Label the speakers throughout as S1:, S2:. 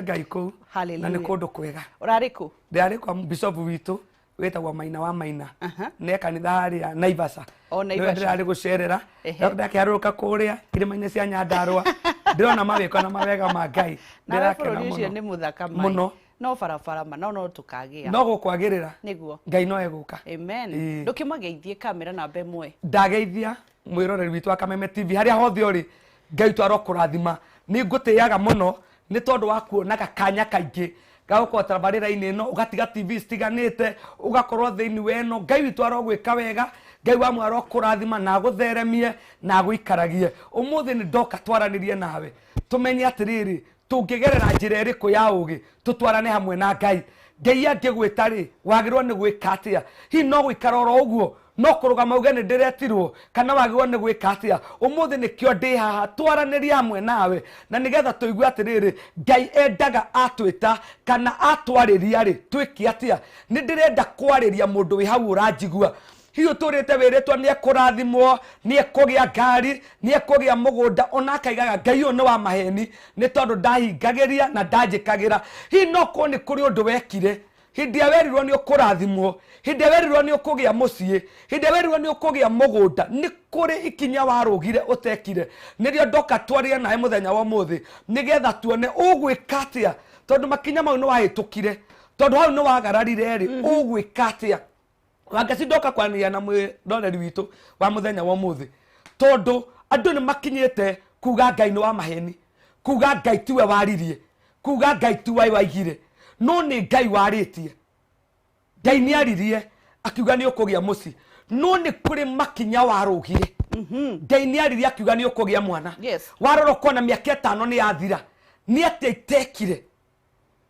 S1: Ngai kuu na nĩ kũndũ kwega.
S2: Ũrarĩ kũ?
S1: Ndĩarĩ kwa Bishop witũ wĩtagwo Maina wa Maina. Nĩ kanitha harĩa Naivasha.
S2: O Naivasha.
S1: Ndĩrarĩ gũcerera. Ndakĩharũrũka kũrĩa irĩma-inĩ cia Nyandarũa. Ndĩrona mawĩko na mawega ma Ngai.
S2: Ndĩrakena mũno. Nĩ mũthaka
S1: mũno.
S2: No barabara ma no tukagĩa.
S1: No gũkwagĩrĩra.
S2: Nĩguo.
S1: Ngai no egũka.
S2: Amen. Ndũkĩmageithie kamera namba ĩmwe.
S1: Ndageithia mwĩroreri witũ wa Kameme TV harĩa hothe ũrĩ. Ngai twaro kũrathima. Nĩ ngũtĩaga mũno nĩ tondũ wa kuonaga kanya kaingĩ gagũkorwo tabarĩra-inĩ ĩno ũgatiga TV citiganĩte ũgakorwo thĩinĩ weno Ngai witũ arogwĩka wega Ngai wa mwaro kũrathima na gũtheremie na gũikaragie ũmũthĩ nĩ ndoka twaranĩrie nawe tũmenye atĩrĩrĩ tũngĩgerera njĩra ĩrĩkũ ya ũgĩ tũtwarane hamwe na Ngai Ngai angĩgwĩta rĩ wagĩrĩirwo nĩ gwĩka atĩa hihi no gũikara oro ũguo no kũrũgama uge nĩ ndĩretirwo kana wagĩrĩirwo nĩ gwĩka atĩa ũmũthĩ nĩkĩo ndĩ haha twaranĩrie hamwe nawe na nĩgetha tũigue atĩrĩrĩ Ngai endaga atwĩta kana atwarĩria rĩ twĩke atĩa nĩ ndĩrenda kwarĩria mũndũ wĩ hau ũranjigua hihi ũtũrĩte wĩrĩtwo nĩ ekũrathimwo nĩ ekũgĩa ngari nĩ ekũgĩa mũgũnda ona akaigaga Ngai ũyũ nĩ wa maheni nĩ tondũ ndahingagĩria na ndanjĩkagĩra hihi no korwo nĩ kũrĩ ũndũ wekire hindi ya werirwo nĩ ũkũrathimwo hindi ya werirwo nĩ ũkũgĩa mũciĩ hindi ya werirwo nĩ ũkũgĩa mũgũnda nĩ kũrĩ ikinya warũgire ũtekire nĩrĩo ndoka twarĩe nawe mũthenya wa ũmũthĩ nĩgetha tuone ũgwĩka atĩa tondũ makinya mau nĩ wahĩtũkire tondũ hau nĩ wagararire rĩ ũgwĩka atĩa wangeci ndoka kwaranĩria na mwĩroreri witũ wa mũthenya wa ũmũthĩ tondũ andũ nĩ makinyĩte kuga Ngai nĩ wa maheni kuga Ngai tiwe waririe kuga Ngai tiwe waigire no nĩ Ngai warĩtie Ngai nĩ aririe akiuga nĩ ũkũgĩa mũciĩ no nĩ kũrĩ makinya warũgire Ngai nĩ aririe akiuga nĩ ũkũgĩa mwana warora kona mĩaka 5 nĩ yathira nĩ atĩa itekire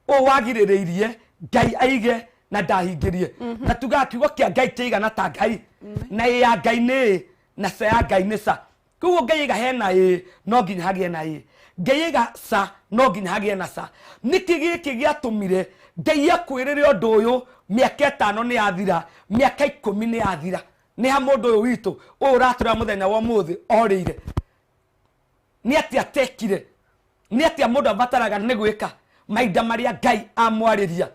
S1: o wagirĩrĩirie Ngai aige na ndahingĩrie na tuga akiuga kĩa Ngai kĩigana ta Ngai na ya Ngai nĩ na sa ya Ngai nĩ sa kuo Ngai iga hena no nginya hagĩe na Ngai iga sa no nginya hagĩe na sa nĩkĩ gĩkĩ gĩatũmire Ngai akwĩrĩre ũndũ ũyũ mĩaka 5 nĩ yathira mĩaka 10 nĩ yathira nĩ ha mũndũ ũyũ witũ ũratũra mũthenya wa ũmũthĩ orĩire nĩ atĩ atekire nĩ atĩ mũndũ abataraga nĩ gwĩka mahinda marĩa Ngai amwarĩria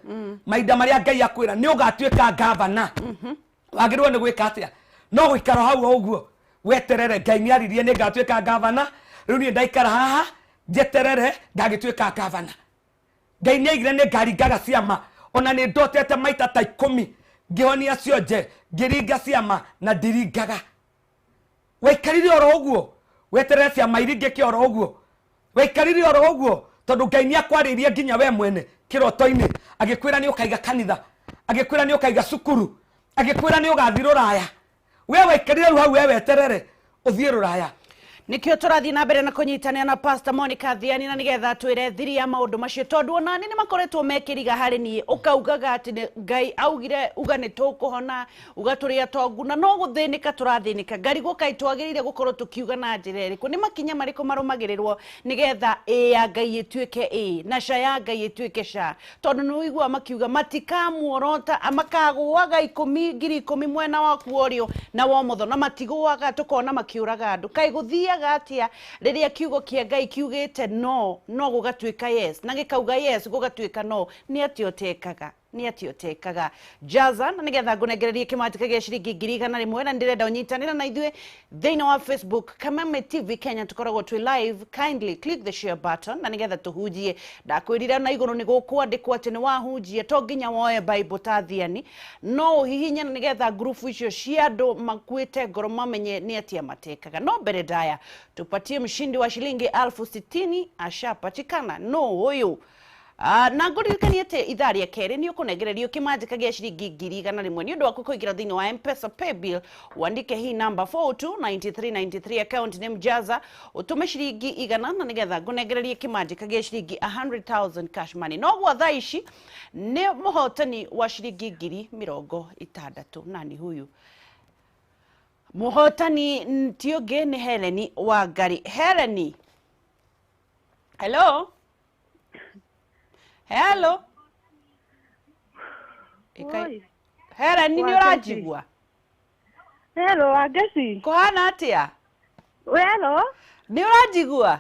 S1: mahinda marĩa Ngai akwĩra nĩ ũgatuĩka gavana wagĩrĩirwo nĩ gwĩka atĩa no gũikara hau ũguo weterere Ngai nĩ aririe nĩ ngatuĩka gavana rĩu niĩ ndaikara haha njeterere ndagĩtuĩka gavana Ngai nĩ aigire nĩ ngaringaga ciama ona nĩ ndotete maita ta 10 ngĩhonia cionje ngĩringa ciama na ndiringaga waikarire oro ũguo weterere ciama iringĩke oro ũguo waikarire oro ũguo tondũ Ngai nĩ akwarĩrie nginya we mwene kĩroto-inĩ agĩkwĩra nĩ ũkaiga kanitha agĩkwĩra nĩ ũkaiga cukuru agĩkwĩra nĩ ũgathiĩ rũraya we waikarire rĩu hau we weterere ũthiĩ rũraya
S2: Nikio tũrathiĩ na mbere na kũnyitanĩra na Pastor Monica Thiani na nĩgetha twĩre thiri ya maũndũ macio tondũ ona nĩ makoretwo mekĩriga harĩ niĩ ũkaugaga atĩ Ngai augire uga nĩ tũkũhona uga tũrĩa tongu na no gũthĩnĩka tũrathĩnĩka ngarigwo Ngai twagĩrĩire gũkorwo tũkiuga na njĩra ĩrĩkũ nĩ makinya marĩkũ marũmagĩrĩrwo nĩgetha ya Ngai ĩtuĩke na ca ya Ngai ĩtuĩke ca tondũ nĩ ũigua makiuga matikamuorota makagũaga 10,000 mwena waku ũrĩo na wa ũmotho na matigũaga tũkona makiũraga andũ Kai gũthia gatia rĩrĩa kiugo kĩa Ngai kiugĩte no gũgatuĩka yes na gĩkauga yes gũgatuĩka no nĩ atĩ ũtekaga Jaza na nĩgetha ngũnengererie kĩmatika gĩa ciringi 100 na ndĩrenda ũnyitanĩra na ithuĩ thĩinĩ wa Facebook Kameme TV Kenya tũkoragwo twĩ live kindly click the share button na nĩgetha tũhunjie ndakwĩrira na igũrũ nĩ gũkwandĩkwo atĩ nĩ wahunjia to nginya woe Bible ta Thiani no ũhihinye na nĩgetha group icio cia andũ makuĩte ngoro mamenye nĩ atĩa matekaga no mbere ndaya tupatie mshindi wa shilingi 60,000 ashapatikana no ũyũ na ngũririkanie atĩ ithaa rĩa kerĩ nĩ ũkũnengererio kĩmanjĩka gĩa ciringi 100 nĩ ũndũ wa kũingĩra thĩinĩ wa M-Pesa paybill wandike hii namba 429393 account name Jaza ũtũme ciringi 100 na nĩgetha ngũnengererie kĩmanjĩka gĩa ciringi 100,000 cash money no gwa thaa ici nĩ mũhotani wa ciringi 60,000 nani huyu mũhotani tiũngĩ nĩ Heleni Wangari Heleni hello Hello. Heleni nĩ ũranjigua?
S3: Hello, Agesi.
S2: Kũhana atĩa?
S3: Hello.
S2: Nĩ ũranjigua?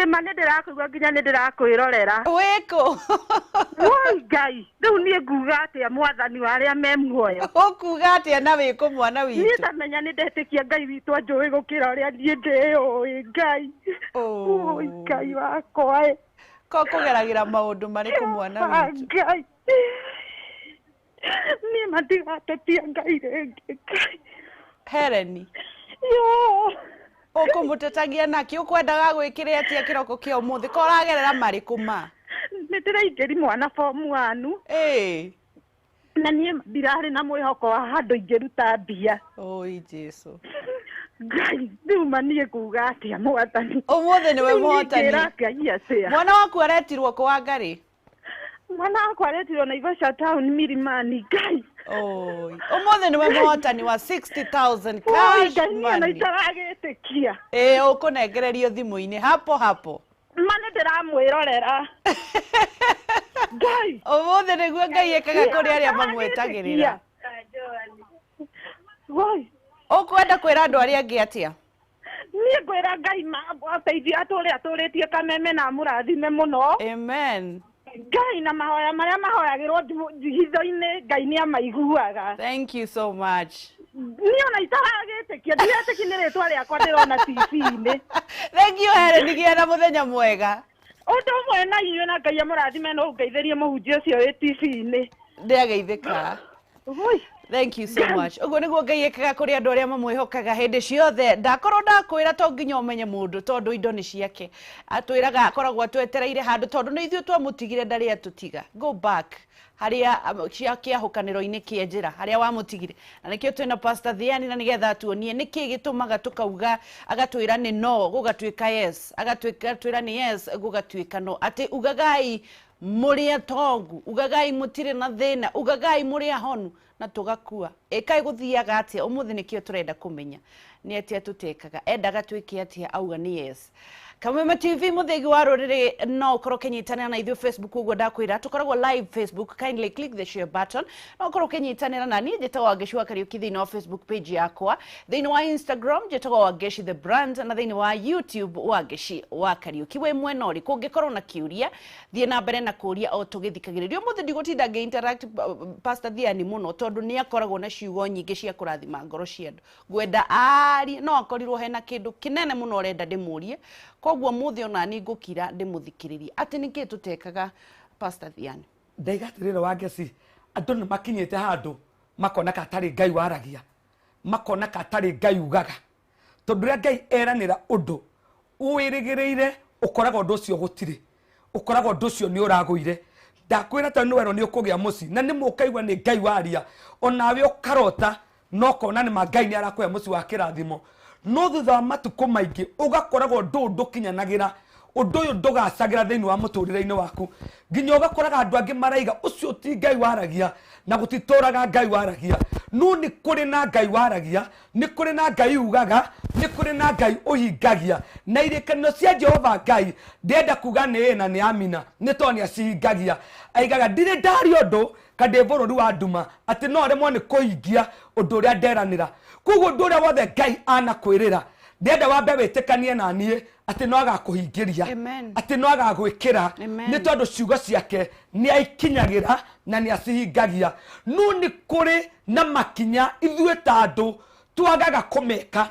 S3: mane ndĩrakũigua nginya nĩ ndĩrakwĩrorera.
S2: Wĩkũ?
S3: Woi Ngai, rĩu niĩ nguga atĩa mwathani wa arĩa me muoyo?
S2: Ũkuga atĩa na wĩkũ mwana witũ?
S3: Niĩ ndamenya nĩ ndetĩkia Ngai witũ anjũĩ gũkĩra ũrĩa niĩ ndĩũĩ Ngai. Woi Ngai wakwa.
S2: Ko kũgeragĩra maũndũ marĩkũ mwana witũ?
S3: Ngai. Niĩ matigatetia Ngai rĩngĩ Ngai.
S2: Heleni.
S3: Yo.
S2: Ũkũmũtetagia naki ũkwendaga gwĩkĩre atĩa kĩroko kĩa ũmũthĩ ko ũragerera marĩkũ ma?
S3: Nĩ ndĩraingĩri mwana form 1. Na niĩ ndirarĩ na mwĩhoko wa handũ ingĩruta mbia.
S2: Oi Jesu.
S3: Ngai, rĩu ma niĩ kuga atĩa mwathani?
S2: Ũmũthĩ nĩwe mũhotani. Mwana waku aretirwo kũ Wangari?
S3: Mwana wakwa aretirwo Naivasha town Milimani Ngai.
S2: Oi, ũmũthĩ nĩwe mũhotani wa 60,000 cash money.
S3: Nĩndĩragĩtĩkia.
S2: Ũkũnengererio thimũ-inĩ hapo.
S3: Ma nĩ ndĩramwĩrorera. Ngai.
S2: Ũmũthĩ nĩguo Ngai ekaga kũrĩ arĩa mamwetagĩrĩra.
S3: Woi.
S2: Ũkwenda kwĩra andũ arĩa angĩ atĩa?
S3: Niĩ ngwĩra Ngai ateithie atũrĩtie Kameme na amũrathime mũno.
S2: Amen.
S3: Ngai na mahoya marĩa mahoyagĩrwo hitho-inĩ Ngai nĩ amaiguaga.
S2: Thank you so much.
S3: Niĩ ona itaragĩtĩkia ndiretĩkia nĩ rĩtwa rĩakwa ndĩrona TV-inĩ.
S2: Thank you Helen, gĩa na mũthenya mwega.
S3: Ũndũ ũmwe na inyuĩ na Ngai amũrathime no ũngeithĩrie mũhunjia ũcio wĩ TV-inĩ.
S2: Ndĩageithĩka.
S3: Oi.
S2: Thank you so much. Ũguo nĩguo Ngai ekaga kũrĩ andũ arĩa mamwĩhokaga hĩndĩ ciothe. Ndakorwo ndakwĩra to nginya ũmenye mũndũ tondũ indo nĩ ciake. Atwĩraga akoragwo atwetereire handũ tondũ nĩ ithuĩ twamũtigire ndarĩ atũtiga. Go back harĩa kĩahũkanĩro-inĩ kĩa njĩra harĩa wamũtigire. Na nĩkĩo twĩna Pastor Thiani na nĩgetha tuonie nĩkĩ gĩtũmaga tukauga agatwĩra nĩ no gũgatuĩka yes, agatwĩra nĩ yes gũgatuĩka no. Atĩ ugagai mũrĩ atongu, ugagai mũtirĩ na thĩna, ugagai mũrĩ ahonu na tugakua. Kaĩ gũthiaga atĩa? Ũmũthĩ nĩkĩo tũrenda kũmenya nĩ atĩa tũtekaga. Endaga twĩke atĩa? Auga nĩ yes. Kameme TV mũthegi wa rũrĩrĩ no ũkorwo ũkĩnyitanĩra na ithuĩ Facebook. Ũguo ndakwĩra tũkoragwo live Facebook, kindly click the share button. No ũkorwo ũkĩnyitanĩra na niĩ njĩtagwo Wangeci wa Kariũki thĩinĩ wa Facebook page yakwa, thĩinĩ wa Instagram njĩtagwo Wangeci the brand, na thĩinĩ wa YouTube Wangeci wa Kariũki. Wĩ mwena ũrĩkũ ũngĩkorwo na kĩũria thiĩ na mbere na kũũria o tũgĩthikagĩrĩria. Ũmũthĩ ndigũtinda ngĩ-interact Pastor Thiani mũno tondũ nĩ akoragwo na ciugo nyingĩ cia kũrathima ngoro cia andũ. Ngwenda arie no akorirwo hena kĩndũ kĩnene mũno ũrenda ndĩmũrie. Koguo mũthĩ ona nĩ ngũkira ndĩmũthikĩrĩrie. Atĩ nĩkĩ tũtekaga Pastor Thiani?
S1: Ndaigatĩrĩra Wangeci, andũ nĩ makinyĩte handũ makona katarĩ Ngai waragia, makona katarĩ Ngai ugaga. Tondũ rĩrĩa Ngai eranĩra ũndũ ũwĩrĩgĩrĩire ũkoragwo ũndũ ũcio gũtirĩ, ũkoragwo ũndũ ũcio nĩ ũragũire. Ndakwĩra tondũ nĩ werwo nĩ ũkũgĩa mũci na nĩ mũkaigua nĩ Ngai waria, onawe ũkarota no kona nĩ ma Ngai nĩ arakũhe mũci wa kĩrathimo. No thutha wa matukũ maingĩ ũgakoragwo ũndũ ndũkinyanagĩra, ũndũ ũyũ ndũgacagĩra thĩinĩ wa mũtũrĩre-inĩ waku, nginya ũgakoraga andũ angĩ maraiga ũcio ti Ngai waragia na gũtitũraga Ngai waragia. No nĩ kũrĩ na Ngai waragia, nĩ kũrĩ na Ngai ugaga, nĩ kũrĩ na Ngai ũhingagia. Na irĩkanĩro cia Jehova Ngai ndenda kuga nĩ na nĩ amina, nĩ tondũ nĩ acihingagia. Aigaga ndirĩ ndaria ũndũ kandĩ bũrũri wa nduma atĩ no remwo nĩ kũhingia ũndũ ũrĩa nderanĩra. Koguo ũndũ ũrĩa wothe Ngai anakwĩrĩra ndenda wambe wĩtĩkanie na niĩ atĩ no agakũhingĩria, atĩ no agagwĩkĩra, nĩ tondũ ciugo ciake nĩ aikinyagĩra na nĩ acihingagia. No nĩ kũrĩ na makinya ithuĩ ta andũ twagaga kũmeka.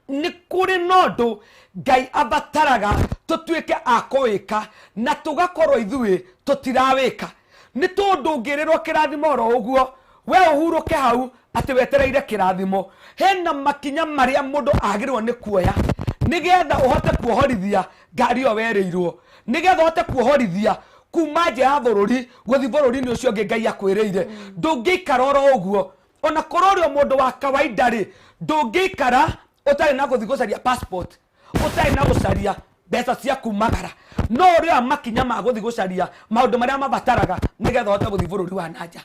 S1: Nĩ kũrĩ na ũndũ Ngai abataraga tũtuĩke a kũwĩka na tũgakorwo ithuĩ tũtirawĩka. Nĩ tondũ ngĩrĩrwo kĩrathimo oro ũguo we ũhurũke hau atĩ wetereire kĩrathimo. Hena makinya marĩa mũndũ agĩrĩrwo nĩ kuoya nĩgetha ũhote kuohorithia ngari ĩyo werĩirwo, nĩgetha ũhote kuohorithia kuma nja ya bũrũri gũthiĩ bũrũri-inĩ ũcio ũngĩ Ngai akwĩrĩire. Ndũngĩikara oro ũguo, ona korwo ũrĩ mũndũ wa kawaida rĩ, ndũngĩikara ũtarĩ na gũthiĩ gũcaria passport, ũtarĩ na gũcaria mbeca cia kumagara. No ũrĩa makinya ma gũthiĩ gũcaria maũndũ marĩa mabataraga nĩgetha ũhote gũthiĩ bũrũri wa nanja.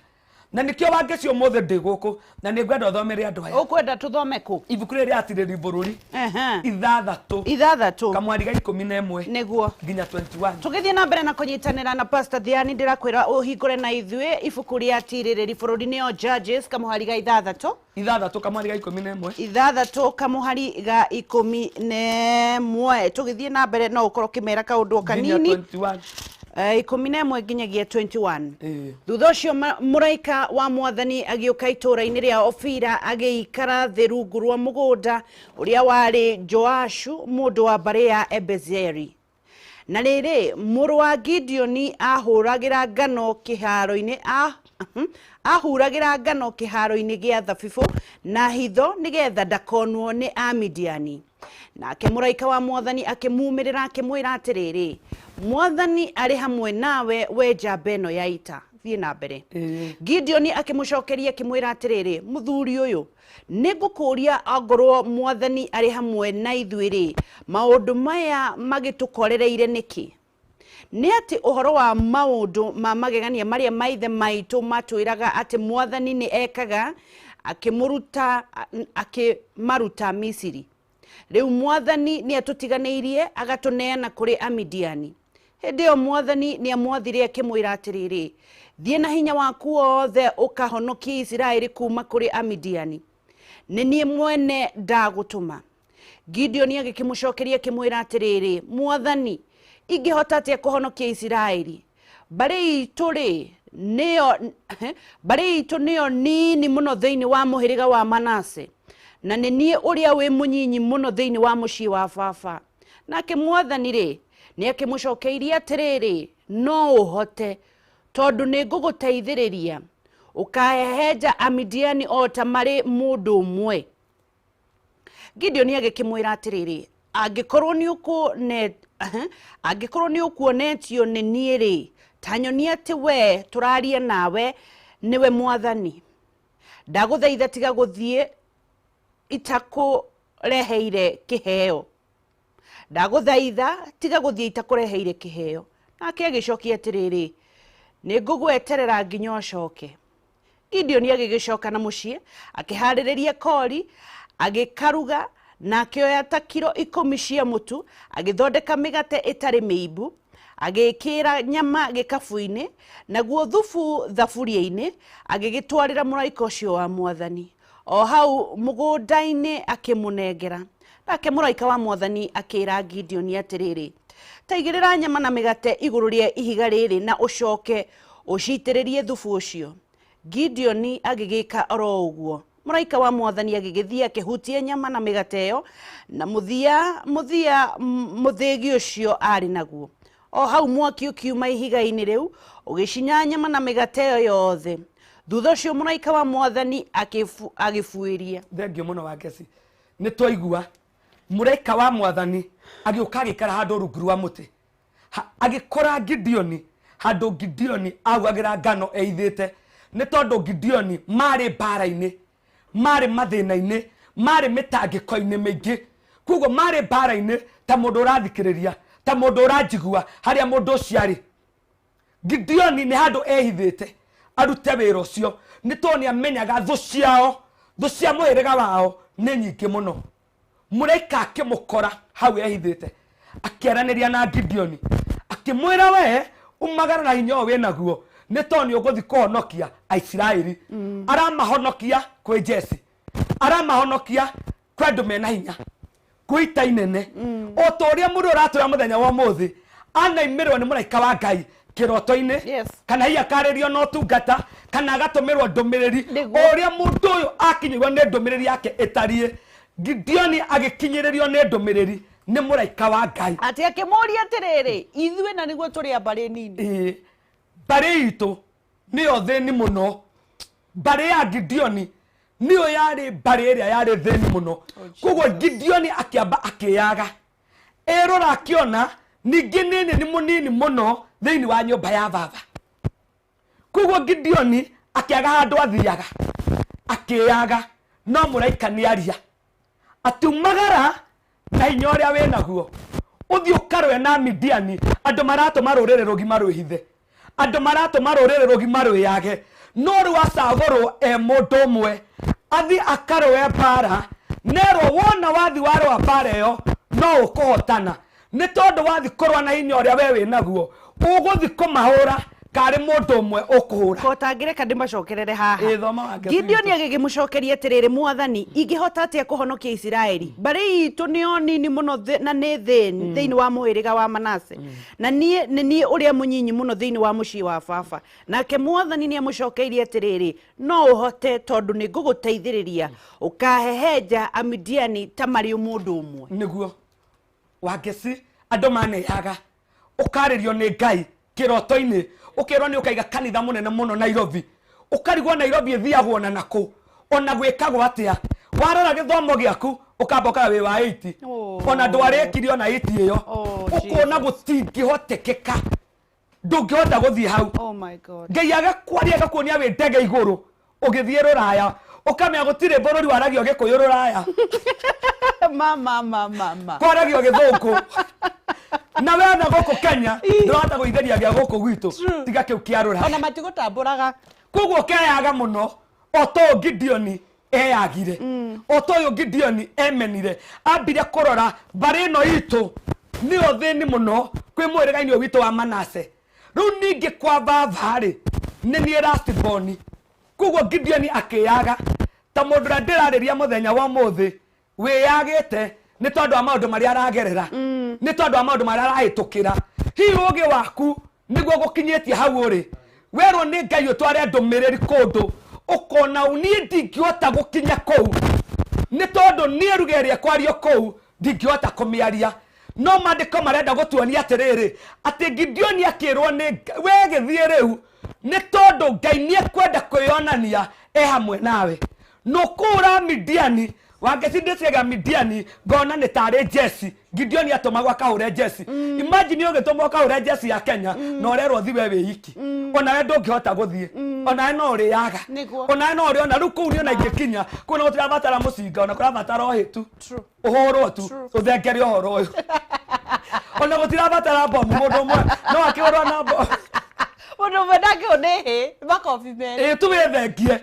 S1: na nikio wangecio mothe ndi guku na ningwenda thomere andu aya
S2: ukwenda tuthome ku
S1: ibuku riri atiriri bururi ithathatu kamwari ga 11
S2: niguo
S1: nginya 21
S2: tugithie na mbere na kunyitanira na Pastor Thiani ndirakwira uhingure na ithue ibuku ria atiriri bururi-ini o Judges kamuhari ga ithathatu kamwari ga 11 tugithie na mbere no ukorwo kimera kaundu kanini 11 nginyagia 21 thutha ucio muraika wa mwathani agiuka itura-ini ria Ofira agiikara thi rungu rwa mugunda uria wari Joashu mundu wa mbari ya Ebezeri na riri muru wa Gideoni ahuragira ngano kiharo-ini gia thabibu na hitho nigetha ndakonwo ni Amidiani nake muraika wa mwathani akimumirira akimwira atiriri mwathani ari hamwe nawe we njamba ya ita thie na mbere Gideoni akimucokeria akimwira atiriri muthuri uyu nigukuria angorwo mwathani ari hamwe na ithuiri maundu maya magitukorereire niki ni ati uhoro wa maundu ma magegania maria maithe maitu matwiraga ati mwathani ni ekaga akimaruta Misiri riu mwathani ni atutiganeirie agatuneana kuri Amidiani hindio mwathani ni amwathire akimwira atiriri thie na hinya waku wothe ukahonokia Israeli kuma kuri Amidiani ni nie mwene ndagutuma Gideoni agikimucokeria akimwira atiriri mwathani ingihota atia kuhonokia Israeli bari itu niyo nini muno thiini wa muhiriga wa Manase na ni nie uria wi munyinyi muno thiini wa mucii wa baba nake mwathani ri ni akimucokeiria atiriri no uhote tondu ni nguguteithiriria ukahehenja Amidiani o ta mari mundu umwe Gideoni agikimwira atiriri angikorwo ni ukuonetio ni nie ri tanyonia ati we turaria nawe niwe mwathani ndaguthaitha tiga guthie itakureheire kiheo ndaguthaitha tiga guthie itakureheire kiheo nake agicokia atiriri ni ngugweterera nginya ucoke Gideoni agigicoka na mucii akihaririria kori agikaruga na akioya ta kilo 10 cia mutu agithondeka migate itari miibu agikira nyama gikafu-ini naguo thubu thaburia-ini agigitwarira muraika ucio wa mwathani o hau mugunda-ini akimunengera nake muraika wa mwathani akira Gideoni atiriri taigirira nyama na migate iguru ria ihiga riri na ucoke ucitiririe thubu ucio Gideoni agigika oro uguo muraika wa mwathani agigithia akihutia nyama na migate iyo na muthigi ucio ari naguo o hau mwaki ukiuma ihiga-ini riu ugicinya nyama na migate iyo yothe thutha ucio muraika wa mwathani agifuiria
S1: thengio muno wa Ngeci ni twaigua muraika wa mwathani agiuka agikara handu rungu rwa muti agikora Gideoni handu Gideoni aguagira ngano eithite ni tondu Gideoni mari bara-ini mari mathina-ini mari mitangiko-ini mingi kugo mari bara-ini ta mundu urathikiriria ta mundu uranjigua haria mundu uciari Gideoni ni handu ehithite arute wira ucio ni toni amenyaga thu cia muhiriga wao ni nyingi muno muraika akimukora hau ehithite akiaraniria na Gideoni akimwira we umagara na hinya we naguo ni toni uguthi kuhonokia Aisiraeli aramahonokia kwi Jesse aramahonokia kwi andu mena hinya kuita inene o toria mundu uratura muthenya wa muthi anaimirwo ni muraika wa Ngai kiroto-ini kana hiya karirio no tungata kana agatumirwo ndumiriri oria mundu uyu akinyirwo ni ndumiriri yake itarie Gideoni agikinyiririo ni ndumiriri ni muraika wa Ngai
S2: ati akimuria atiriri ithue na niguo turi ambari nini
S1: mbari itu niyo thini muno mbari ya Gideoni niyo yari mbari iria yari thini muno kugo Gideoni akiamba akiyaga erora akiona ningi nini ni munini muno thini wa nyumba ya baba kugo Gideoni akiaga handu athiaga akiyaga no muraika ni aria atumagara na hinya uria we naguo uthi ukarwe na Midiani andu maratuma rurire rugi marwihithe andu maratuma rurire rugi marwiyage no rwacagũrwo mũndũ ũmwe athi akarũe mbara nerwo wona wathi warũa mbara ĩyo no ũkũhotana nĩ tondũ wathi kũrũa na hinya ũrĩa we wĩnaguo ũgũthi kũmahũra kari mũndũ ũmwe ũkũhũra
S2: kotangĩreka ndĩmacokerere haha Gideon agĩgĩmũcokeria atĩrĩrĩ mwathani ingĩhota atĩa kũhonokia Isiraeli mbarĩ itũ nĩo nini mũno na nĩ thĩinĩ wa mũhĩrĩga wa Manase na niĩ ũrĩa mũnyinyi mũno thĩinĩ wa mũciĩ wa baba nake mwathani nĩamũcokeirie atĩrĩrĩ no ũhote tondũ nĩ ngũgũteithĩrĩria ũkahehenja Amidiani ta marĩ mũndũ ũmwe
S1: nĩguo wangeci andũ maneyaga ũkarĩrio nĩ Ngai kĩroto-inĩ ukero ni ukaiga kanitha munene muno Nairobi ukarigwo Nairobi thiagwo na nako ona gwikagwo atia warora githomo giaku ukamboka we wa 80 ona ndwarikiri ona 80 iyo ukona gutingihotekeka ndungihota guthie hau
S2: oh my god
S1: Ngai agakwaria agakuonia we ndege iguru ugithie ruraya ukamenya gutire bururi waragio gikuyu ruraya
S2: mama
S1: kwaragio githungu na wena goko Kenya ndurata guitheria gya goko gwitu tiga kiu kiarura
S2: ona matigutamburaga
S1: kuguo keyaga muno oto Gideon eyagire oto yo Gideon emenire ambire kurora bari no itu ni othini muno kwi mwirigaini witu wa Manase riu ningi kwa bavare ni ni rastborn kuguo Gideon akiyaga ta mundu ndirariria muthenya wa muthi wiyagite ni tondu wa maundu maria aragerera ni tondu wa maundu maria arahitukira hihi ugi waku niguo gukinyetie hau uri werwo ni Ngai utware ndumiriri kundu ukona uni ndingihota gukinya kou ni tondu ni rugeria kwario kou ndingihota kumiaria no mandiko marenda gutuonia atiriri ati Gideon akirwo ni we githie riu ni tondu Ngai ni ekwenda kwionania hamwe nawe no kura Midiani wangecindiciga Midiani ngona ni tare Jesse Gideon atomagwa akahure Jesse imagine ugitomwa akahure Jesse ya Kenya no rerwo thi we wiki ona we ndungihota guthie ona no uri yaga ona no uri ona ruku ni ona ingikinya kuna utirabatara mucinga ona kurabatara ohitu uhoro tu uthengeri uhoro uyu ona gutirabatara bomu mundu mwe no akihoro na bomu
S2: Mundu mwenake unehe makofi mbere
S1: tuwethengie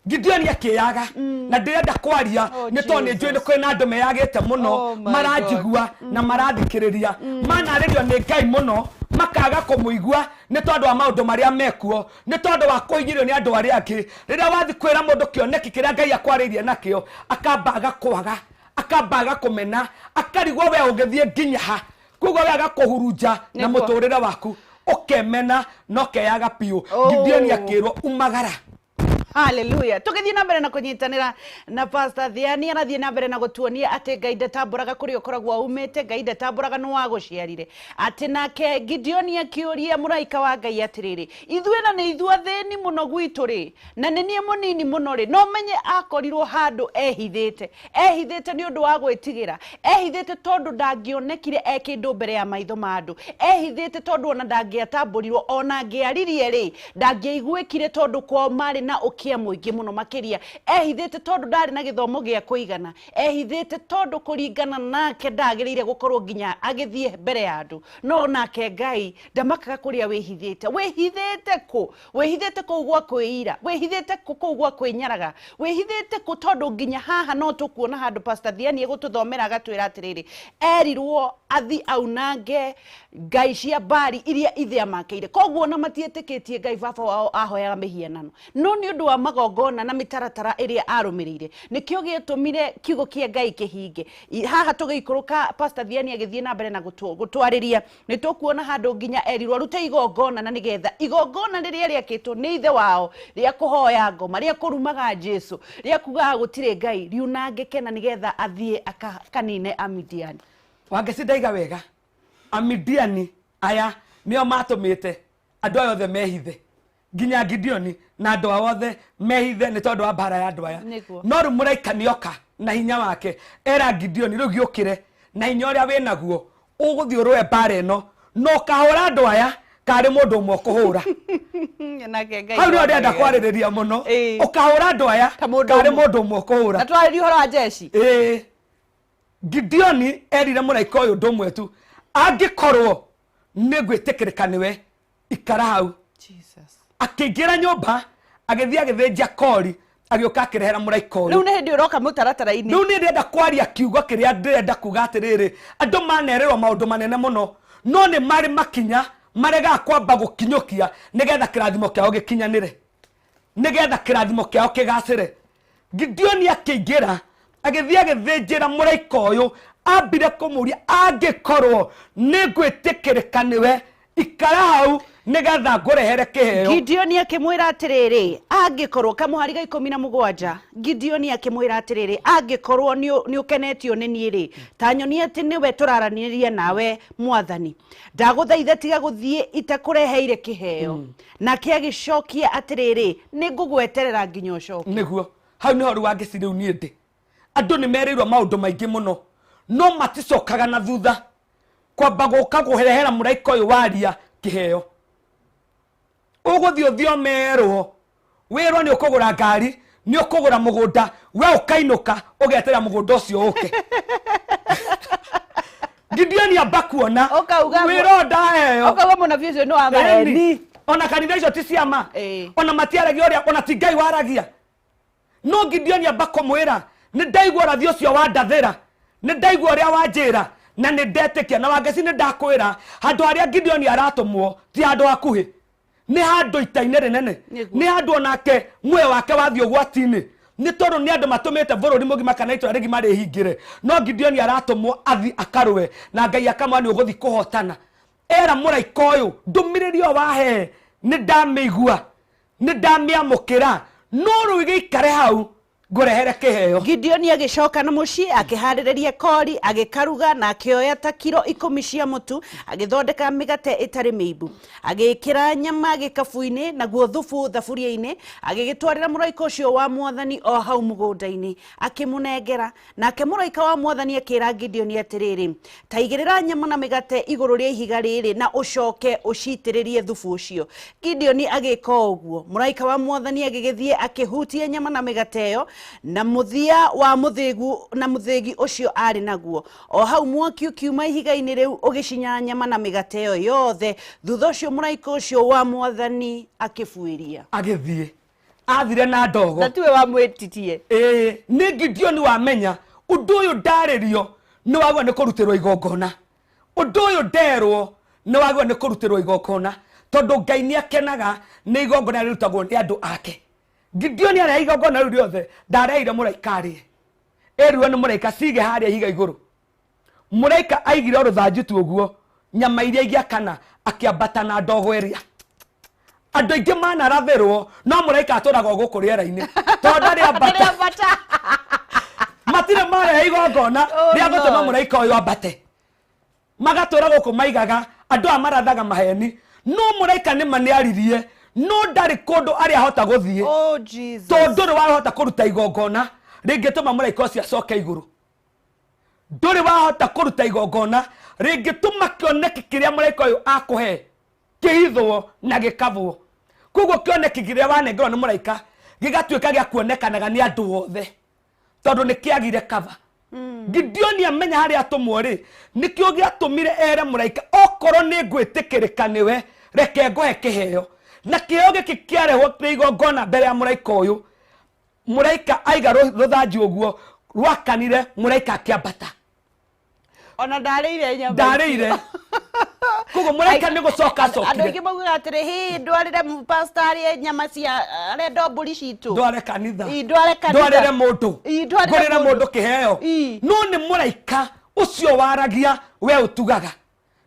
S1: Gideon akiyaga na ndirenda kwaria ni toni njui ni kwina andu meyagite muno maranjigua na marathikiriria manaririo ni Ngai muno makaga kumuigua ni tondu wa maundu maria mekuo ni tondu wa kuigirio ni andu aria angi riria wathi kwira mundu kioneki kiria Ngai akwaririe nakio akambaga kwaga akambaga kumena akarigwo we ungithie nginya ha kuguo we agakuhurunja na muturire waku okemena no keyaga piu Gideon akirwo umagara
S2: Hallelujah. Tukithie na mbere na kunyitanira na Pastor Thiani arathie na mbere na gutuonia ati Ngai ndatamburaga kuri ukoragwo umite Ngai ndatamburaga no waguciarire ati nake Gideon akiuria muraika wa Ngai atiriri ithuena ni ithua theni muno gwitu ri na ni nie munini muno ri no menye akorirwo handu ehithite ni undu wa gwitigira ehithite tondu ndangionekire ekindu mbere ya maitho mandu ehithite tondu ona ndangiatamburirwo ona ngiaririe ri ndangiiguikire tondu kwa mari na kia muingi muno makiria ehithite tondu ndari na githomo gia kuigana ehithite tondu kuringana nake ndagirire gukorwo nginya agithie mbere ya andu no nake Ngai ndamakaga kuria wihithite ku gwa kwira wihithite ku gwa kwinyaraga wihithite ku tondu nginya haha no tukuona handu Pastor Thiani gututhomera agatwira atiriri erirwo athi aunange ngai cia bari iria ithia makeire koguo na matietikitie Ngai baba wao ahoyaga mihianano no ni undu wa magongona na mitaratara iria arumirire nikio gietumire kiugo kia Ngai kihinge haha tugiikuruka Pastor Thiani agithie na mbere na gutwariria ni tukuona handu nginya erirwo rute igongona na nigetha igongona riria riakitwo ni ithe wao ria kuhoya ngoma ria kurumaga Jesu ria kugaga gutire Ngai riunangike na nigetha athie akanine Amidiani
S1: wangecidaiga wega Amidiani aya nio matumite andu ayothe mehithe nginya Gideon na andu awothe mehithe ni tondu wa bara ya andu aya no ru muraika nioka na hinya wake era Gideon ru giukire na hinya uria winaguo uguthie urwe bara ino no kahora andu aya kari mundu umwe kuhura hau ndio ndenda kwaririria muno ukahura andu aya kari mundu umwe kuhura
S2: na twari horo wa jeshi
S1: Gideon erire muraika uyu ndumwe tu angikorwo ni gwitikirika niwe ikara hau Jesus akingira nyumba agithia githinja kori agioka kirehera muraika uyu
S2: riu ne hindi uroka mutaratara-ini
S1: riu ni ndenda kwaria kiugo kiria ndenda kuga atiriri andu manererwo maundu manene muno no ni mari makinya marega kwamba gukinyukia nigetha kirathimo kiao gikinyanire nigetha kirathimo kiao kigacire. Gideoni akiingira agithia githinjira muraika uyu ambire kumuria angikorwo ni ngwitikirika niwe ikara hau nigetha ngurehere kiheo.
S2: Gideoni akimwira atiriri angikorwo kamuhari ga 17 Gideoni akimwira atiriri angikorwo ni ukenetio ni nie ri ta nyoni ati niwe turaraniria nawe mwathani ndaguthaitha tiga guthie itakureheire kiheo nake agicokia atiriri ni ngugweterera nginya ucoke.
S1: Niguo hau ni horu wangeci riu nie ndi andu ni mereirwo maundu maingi muno no maticokaga na thutha kwamba guka guherehera muraika uyu waria kiheo. Uguthio thio merwo wirwo ni ukugura ngari ni ukugura mugunda we ukainuka ugetera mugunda ucio uke. Gideoni abakuona wirwo ndaheo
S2: okaga mona vizio no amani
S1: ona kanitha icio ti ciama ona matiaragia uria ona ti Ngai waragia no Gideoni abakomwira ni ndaigua rathio ucio wa ndathira ni ndaigua uria wanjira na ni ndetikia na wangeci ni ndakwira handu haria Gideoni aratumwo ti handu akuhi ni handu itaine rinene ni handu onake muoyo wake wathio gwatini ni tondu ni andu matumite bururi mugima kana itura rigi mari hingire no Gideoni aratumwo athi akarwe na Ngai akamwani uguthi kuhotana era muraika uyu ndumiririo wahe ni ndamigua ni ndamiamukira no ruige ikare hau ngurehere kiheo.
S2: Gideoni agicoka na muci akihaririria kori agikaruga na akioya ta kilo 10 cia mutu agithondeka migate itari miibu agikira nyama gikabu-ini naguo thubu thaburia-ini agigitwarira muraika ucio wa mwathani o hau mugunda-ini akimunengera nake muraika wa mwathani akira Gideoni atiriri taigirira nyama na migate iguru ria ihiga riri na ucoke ucitiririe thubu ucio. Gideoni agika uguo muraika wa mwathani agigithie akihutia nyama na migate yo na muthia wa muthigu na muthigi ucio ari naguo o hau mwaki ukiuma ihiga-ini riu ugicinya nyama na migate yo yothe thutha ucio muraika ucio wa mwathani akifuiria
S1: agithie athire na ndogo
S2: na tiwe wamwititie
S1: ni Gideoni wamenya undu uyu ndaririo ni wagwa ni kurutirwo igongona undu uyu nderwo ni wagwa ni kurutirwo igongona tondu Ngai ni akenaga ni igongona rirutagwo ni andu ake. Gideoni aria igongona riu riothe ndareire muraika ari erwo ni muraika sige haria higa iguru muraika aigire ruthanju tu uguo nyama iria igiakana akiambata na ndogo iria andu aingi manaratherwo no muraika aturaga guku riera-ini tondu ndari ambata matire marehe igongona ria gutuma muraika uyu ambate magatura guku maigaga andu amarathaga maheni no muraika ni maniaririe no ndari kundu ari ahota guthie tondu ri wahota kuruta igongona ringituma muraika ucio acoke iguru nduri wahota kuruta igongona ringituma kioneki kiria muraika uyu akuhe kihithwo na gikavwo koguo kioneki kiria wanengerwo ni muraika gigatuika gia kuonekanaga ni andu othe tondu ni kiagire kava. Gideoni amenya haria atumwo ri nikio giatumire ere muraika okorwo ni ngwitikirika niwe reke nguhe kiheo na kiheo giki kiarehwo ni igongona mbere ya muraika uyu muraika aiga ruthanju uguo rwakanire muraika akiambata
S2: ona ndarire nyama
S1: ndarire koguo muraika ni gucoka acokire
S2: andu ingi mauga atiri hi ndwarire pastor nyama cia rendo mburi citu
S1: ndware kanitha
S2: ndwarire
S1: mundu ngurire mundu kiheo no ni muraika ucio waragia we utugaga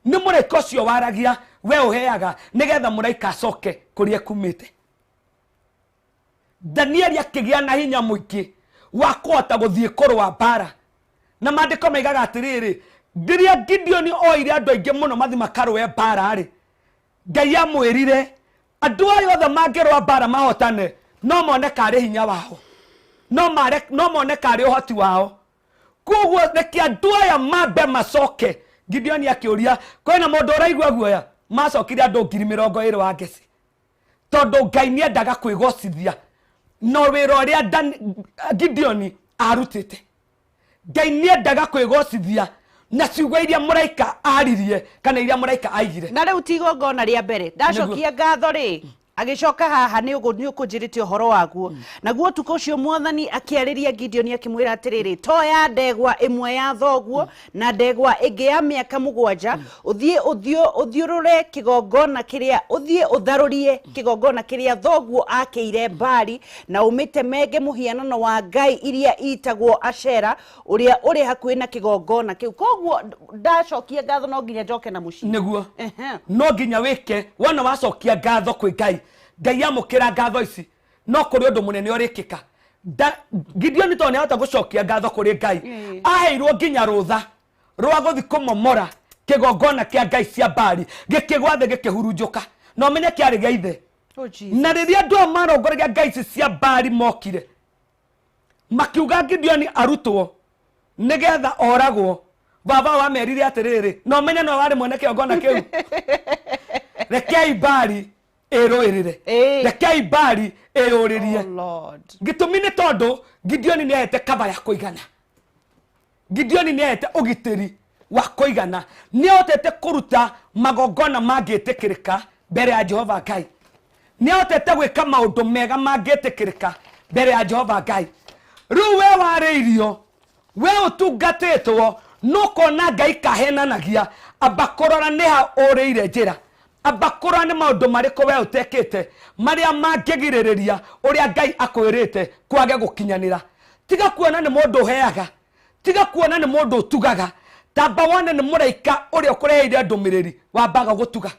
S1: ni muraika ucio waragia we uheaga nigetha muraika acoke kuria kumite. Danieli akigia na hinya muingi wa kuhota guthie kurwa bara na mandiko maigaga atiriri ndiria Gideoni oire andu aingi muno mathi makarwe bara ri Ngai amwirire andu ayo othe mangirwa bara mahotane no mone kari hinya wao no mone kari uhoti wao koguo reke andu aya mambe macoke. Gideoni akiuria kwina mundu uraigua guoya macokire andu 20,000 wa ngeci tondu Ngai ni endaga kwigocithia no wira uria Gideoni arutite Ngai ni endaga kwigocithia na ciugo iria muraika aririe kana iria muraika aigire
S2: na riu ti igongona ria mbere ndacokia ngatho ri agicoka haha ni ukunjirite horo waguo naguo tuko cio mwathani akiariria Gideon akimwira atiriri toya ndegwa imwe ya thoguo na ndegwa ingi ya miaka 7 uthie uthiurure kigongona kiria uthie utharurie kigongona kiria thoguo akeire mbari na umitemenge muhianano wa ngai iria itagwo Ashera uria uri hakuhi na kigongona kiu koguo ndacokia ngatho no nginya njoke na muci
S1: niguo no nginya wike wona wacokia ngatho kwi ngai ngai amukira ngatho ici no kuri undu munene urikika Gideon to ne ahota gucokia ngatho kuri ngai aheirwo nginya rutha rwa guthi kumomora kigongona kia ngai cia mbari gikigwathe gikihurunjuka no menye kiari gia ithe na riria ndo marongoragia ngai ici cia mbari mokire makiuga Gideon arutwo nigetha oragwo baba wa merire atiriri no menye no wari mwene kigongona kiu rekei mbari eroirire rekei mbari eyuririe gitumi ni tondu Gideon ni ahete kaba ya kuigana Gideon ni ahete ugitiri wa kuigana ni ahotete kuruta magongona magĩtĩkĩrĩka mbere ya Jehova Ngai ni ahotete gwĩka maũndũ mega magĩtĩkĩrĩka mbere ya Jehova Ngai rĩu we warĩirio we ũtungatĩtwo no kona Ngai kahenanagia abakorora nĩ ha ũrĩire njĩra abakora ni maundu mariko we utekete maria mangigiriria uria Ngai akwirite kwage gukinyanira tiga kuona ni mundu heaga tiga kuona ni mundu utugaga tamba wone ni muraika uria ukureire ndumiriri wambaga gutuga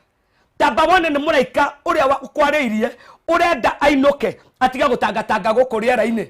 S1: tamba wone ni muraika uria ukwareirie urenda ainuke atiga gutangatanga gukuriera-ini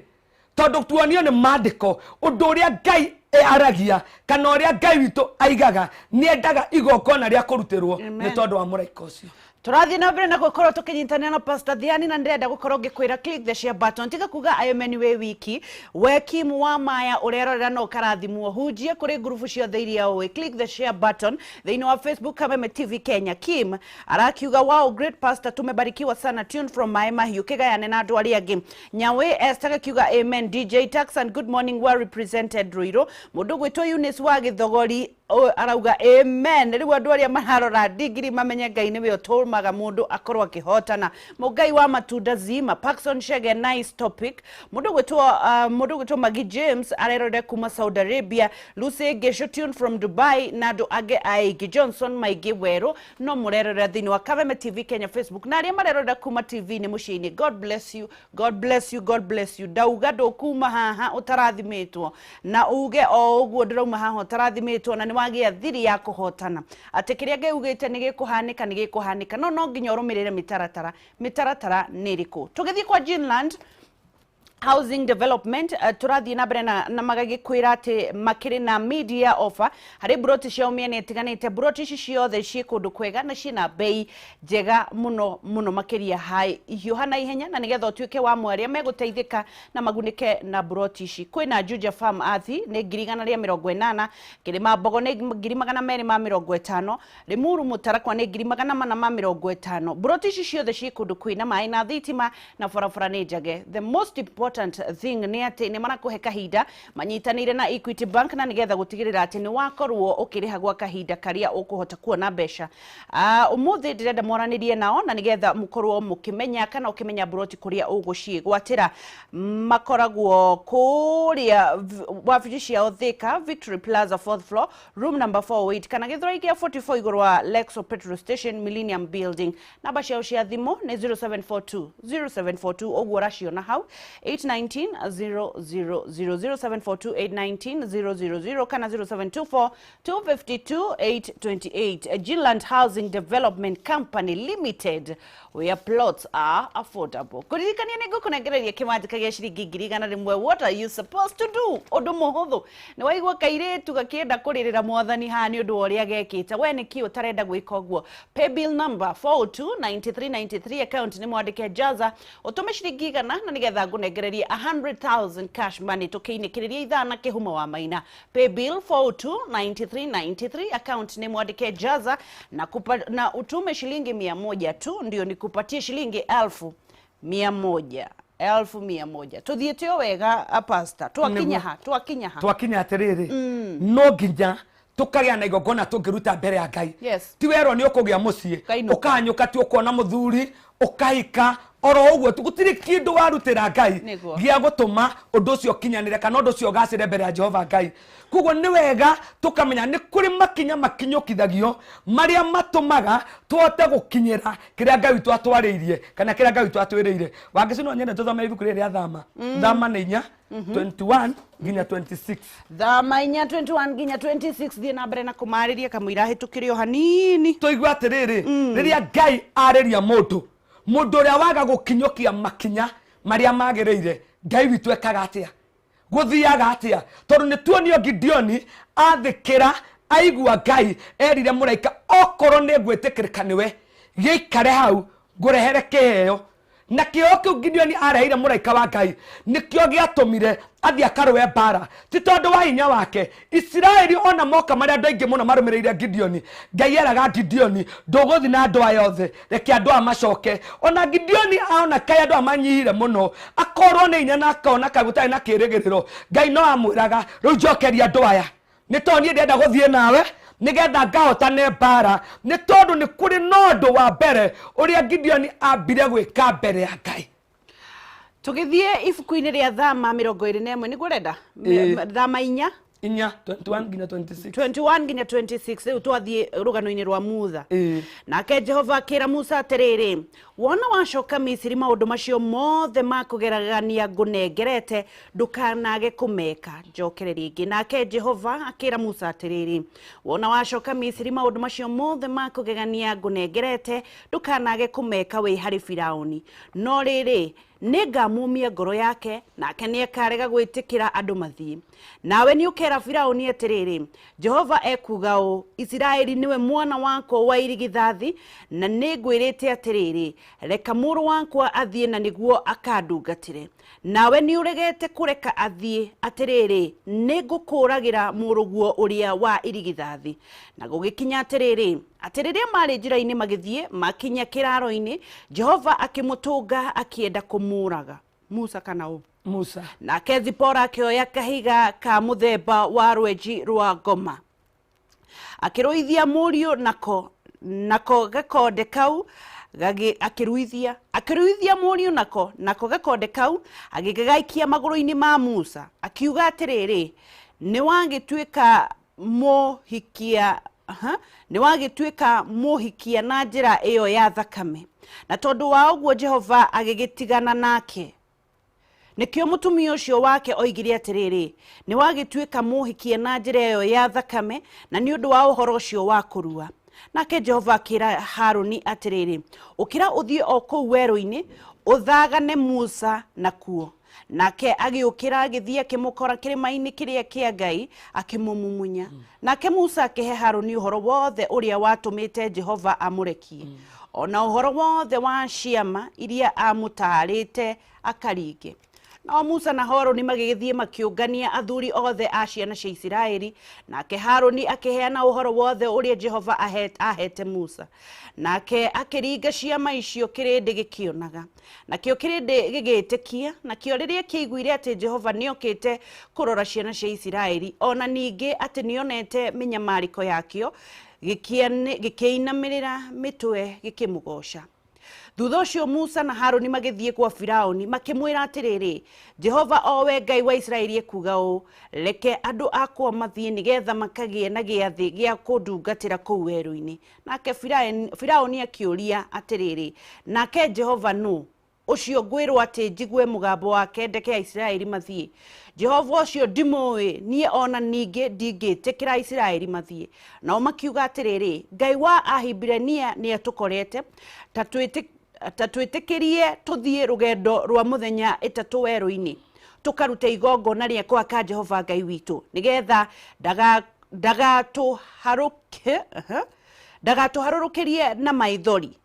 S1: tondu tuonio ni mandiko undu uria Ngai aragia kana uria Ngai witu aigaga ni endaga igongona ria kurutirwo ni tondu wa muraika ucio
S2: turathie na mbere na gukorwo tukinyitania na Pastor Dhiani na ndirenda gukorwo ngikwira click the share button tiga kuga ayomeni we wiki we Kim wa Maya urerorera no karathimwo hunjie kuri group ciothe iria we click the share button thini wa Facebook Kameme TV Kenya. Kim arakiuga wow great pastor tumebarikiwa sana tune from Maema Hiukigayane na andu aria angi Nyawe Esther akiuga amen DJ Tax and good morning well represented Ruiro mundu gwitwo Eunice wa Githogori arauga amen riu andu aria mararora digiri mamenye Ngai niwe utumaga mundu akorwo akihotana mugai wa matunda zima Paxson Shege nice topic mundu gwitwo Magi James arerode kuma Saudi Arabia Lucy Gesho tune from Dubai nadu age aigi Johnson Maigi Wero no murerore thini wa Kameme TV Kenya Facebook na aria marerode kuma TV ni mushini God bless you God bless you God bless you dauga do kuma haha utarathimitwo na uge o uguo ndirauma haha utarathimitwo na ni wagia thiri ya kuhotana atikiria geugite ni gikuhanika ni gikuhanika no nginya urumirire mitaratara niriku tugithii kwa Greenland housing development turathie na mbere na magagikwira ati makiri na media offer hari broti cia miene itiganite broti ici ciothe ci kundu kwega na cina bei njega muno makiria hai hiuhana ihenya na nigetha utuike wa mwaria meguteithika na magunike na broti ici kwina Juja Farm athi ni 180 Kirima Mbogo ni 250 Limuru Mutarakwa ni 450 broti ici ciothe ci kundu kwina mai na thitima na barabara ni njage the most important thing ni ati ni marakuhe kahinda manyitanire na Equity Bank na nigetha gutigirira ati ni wakorwo ukiriha gwa kahinda karia ukuhota kuona mbeca umuthi ndirenda moranirie nao na nigetha mukorwo mukimenya kana ukimenya broti kuria uguciigwatira makoragwo kuria wabici cia Thika Victory Plaza 4th floor room number 48 kana githira igia 44 iguru wa Lexo Petrol Station Millennium Building namba ciao cia thimu ni 0742 ogwo racio na hau 819-000-0742-819-000 kana 0724-252-828 Greenland Housing Development Company Limited where plots are affordable. Kuririkania ni gukunegereria kimanjika gia ciringi 100 what are you supposed to do? Undu muhuthu ni waigua kairetu gakienda kuririra mwathani ha ni undu uria gekite we ni ki utarenda gwika ogwo pay bill number 429393 account ni mwandike Jaza utume ciringi 100 na nigetha ngunegereria 100,000 cash money tukiinikiriria ithana kihuma wa maina pay bill 429393 account ni mwandike Jaza na utume shilingi 100 tu ndio nikupatie shilingi 1,100 tuthiete wega pastor twakinya atiriri
S1: no nginya tukagia na igongona tungiruta mbere ya Ngai ti wero ni ukugia mucii ukanyuka ti ukona muthuri ukahika oro uguo gutiri kindu warutira Ngai gia gutuma undu ucio kinyanire kana undu ucio gacire mbere ya Jehova Ngai kugo ni wega tukamenya ni kuri makinya makinyukithagio maria matumaga tuote gukinyira kiria Ngai witu atwariirie kana kiria Ngai witu atwiriire wangicino nyende tuthome ibuku riri thama thama ni 21 nginya 26
S2: thama 21 nginya 26 thie na mbere na kumariria kamwira hitukirio hanini
S1: tuigwa atiriri riria Ngai ariria mundu uria waga gukinyukia makinya maria magiriire Ngai witu ekaga atia guthiaga atia tondu ni tuonio Gideoni athikira aigua Ngai erire muraika okoro ni ngwitikirika niwe giikare hau ngurehere kiheo na kiheo kiu Gideoni areheire muraika wa Ngai nikio giatumire athia karwe bara ti tondu wa hinya wake Israeli ona moka maria andu aingi muno marumireire Gideoni Ngai eraga Gideoni nduguthi na andu aya othe reke andu amacoke ona Gideoni aona kai andu amanyihire muno akorwo ni hinya na akona kagutari na kirigiriro Ngai no amwiraga riu njokeria andu aya ni tondu nie ndenda guthie nawe nigetha ngahotane bara ni tondu ni kuri nondu wa mbere uria Gideoni ambire gwika mbere ya Ngai
S2: tugithie ibuku-ini ria thama 21 ni gurenda thama 4
S1: 21 nginya 26
S2: 21 nginya 26 riu twathie rugano-ini rwa Mutha nake Jehova akira Musa atiriri wona wacoka Misiri maundu macio mothe makugeragania ngunengerete ndukanage kumeka njokereria ingi nake Jehova akira Musa atiriri wona wacoka Misiri maundu macio mothe makugegania ngunengerete ndukanage kumeka wi hari Firauni no riri ningamumia ngoro yake nake niekarega gwitikira andu mathii nawe ni ukera Firauni atiriri Jehova ekuga u Israeli niwe mwana wako wa irigithathi na ningwirite atiriri reka muru wakwa athie na niguo akandungatire nawe ni uregete kureka athie atiriri ningukuragira muruguo uria wa irigithathi na gugikinya atiriri mari njira-ini magithie makinya kiraro-ini Jehova akimutunga akienda kumuraga Musa kana u
S1: Musa
S2: nake Zipora akioya kahiga ka muthemba wa rwenji rwa ngoma akiruithia murio nako gakonde kau akiruithia murio nako gakonde kau agigaikia maguru-ini ma Musa akiuga atiriri ni wangituika mohikia ni wagituika mohikia na njira iyo ya thakame na tondu wa uguo Jehova agigitigana nake nikio mutumia ucio wake oigire atiriri ni wagituika mohikia na njira iyo ya thakame na ni undu wa uhoro ucio wa kurua nake Jehova akira Haruni atiriri ukira uthie oku weru-ini uthagane Musa nakuo nake agiukira agithie akimukora kirima-ini kiria kia Ngai akimumumunya nake Musa akihe Haruni uhoro wothe uria watumite Jehova amurekie ona uhoro wothe wa ciama iria amutarite akaringe no Musa na Haruni magigithie makiungania athuri othe a ciana cia Isiraeli nake Haruni akiheana uhoro wothe uria Jehova ahete Musa nake akiringa ciama icio kirindi gikionaga nakio kirindi gigitikia nakio riria kiiguire ati Jehova niokite kurora ciana cia Isiraeli ona ningi ati nionete minyamariko yakio gikiinamirira mitwe gikimugosha thutha ucio Musa na Haruni magithie kwa Firauni makimwira atiriri Jehova owe Ngai wa Israeli ekuga u reke andu akwa mathie nigetha makagie na giathi gia kundungatira kuu weru-ini nake Firauni akiuria atiriri nake Jehova nu ucio ngwirwo ati njigwe mugambo wake ndeke Israeli mathie Jehova ucio ndimui nie ona ningi ndingitikira Israeli mathie na makiuga atiriri Ngai wa Ahibirania ni atukorete tatwitikirie tuthie rugendo rwa muthenya 3 weru-ini tukarute igongona riakwa ka Jehova Ngai witu nigetha ndagatuharurukirie na maithori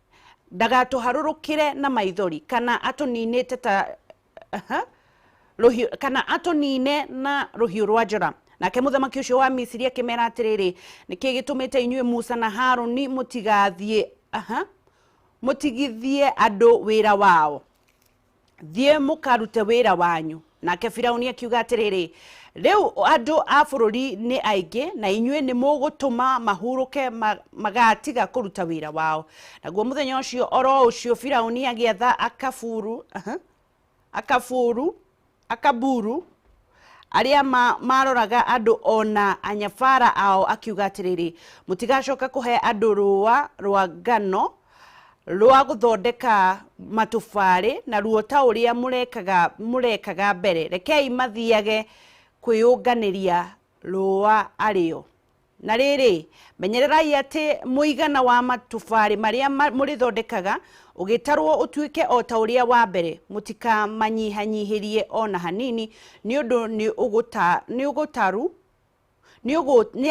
S2: ndagatuharurukire na maithori kana atuninite kana atunine na ruhiu rwa njora nake muthamaki ucio wa Misiri akimera atiriri niki gitumite inyue Musa na Haruni mutigithie andu wira wao thie mukarute wira wanyu nake Firauni akiuga atiriri Leo ando a bururi ni aige na inywe ni mugutuma mahuruke magatiga kuruta wira wao. Naguo muthenya ucio oro ucio Firauni agietha akaburu aria maroraga andu ona anyabara ao akiuga atiriri mutigacoka kuhe andu rwa ngano rwa guthondeka matufari na ruo ta uria murekaga mbere rekei mathiage kwiyunganiria rua ario na riri menyererai ati muigana wa matufari maria murithondekaga ugitarwo utuike o ta uria wa mbere mutika manyihanyihirie ona hanini ni undu ni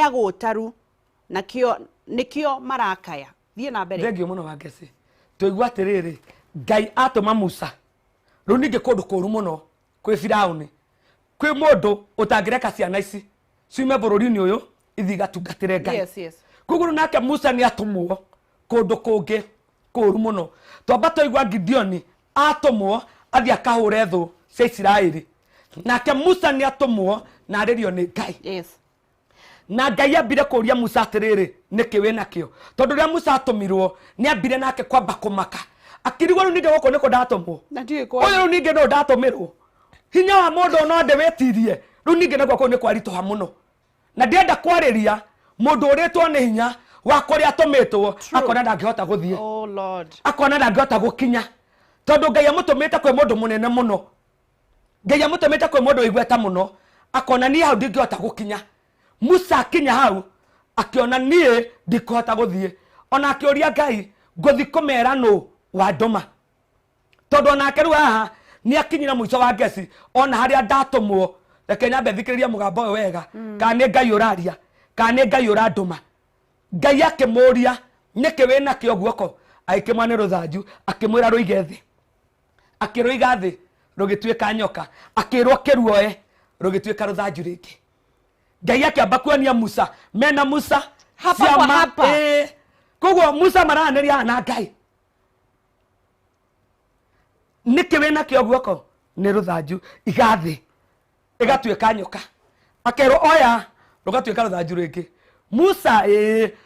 S2: agutaru nikio marakaya thie na mbere
S1: thengio muno wangeci tuigua atiriri Ngai atuma Musa riu ningi kundu kuru muno kwi Firauni kwi mundu utangireka ciana ici ciume bururi-ini uyu ithi gatungatire Ngai kuguru nake Musa ni atumwo kundu kungi kuru muno twamba tuigua Gideoni atumwo athi akahure thu cia Isiraeli nake Musa ni atumwo na aririo ni Ngai na Ngai ambire kuria Musa atiriri niki wina kio tondu ria Musa atumirwo ni ambire nake kwamba kumaka akirigwo riu ninge goko niko ndatumwo
S2: na ndiye kwa
S1: uyu riu ninge no ndatumirwo hinya wa mundu no ndewetirie riu ninge nako ko ni kwaritoha muno na ndienda kwariria mundu uritwo ni hinya wa kuria atumitwo akona ndangihota guthie
S2: oh lord
S1: akona ndangihota gukinya tondu Ngai amutumite kwe mundu munene muno Ngai amutumite kwe mundu igweta muno akona ni hau ndingihota gukinya Musa akinya hau akiona nie ndikuhota guthie ona akiuria Ngai nguthi kumera no wa nduma tondu onake riu haha ni akinyira muico wa ngeci ona haria ndatumwo reke nyambe thikiriria mugambo uyu wega kana ni Ngai uraria kana ni Ngai uranduma Ngai akimuria niki wina kio guoko aikimane ruthanju akimwira ruige thi akiruiga thi rugituika nyoka akirwo kiruoe rugituika ruthanju ringi Ngai akiamba kuonia Musa mena Musa
S2: hapa
S1: koguo Musa maraneria na Ngai niki wina kio guoko ni ruthanju igathi igatuika nyoka akerwo oya rugatuika ruthanju ringi Musa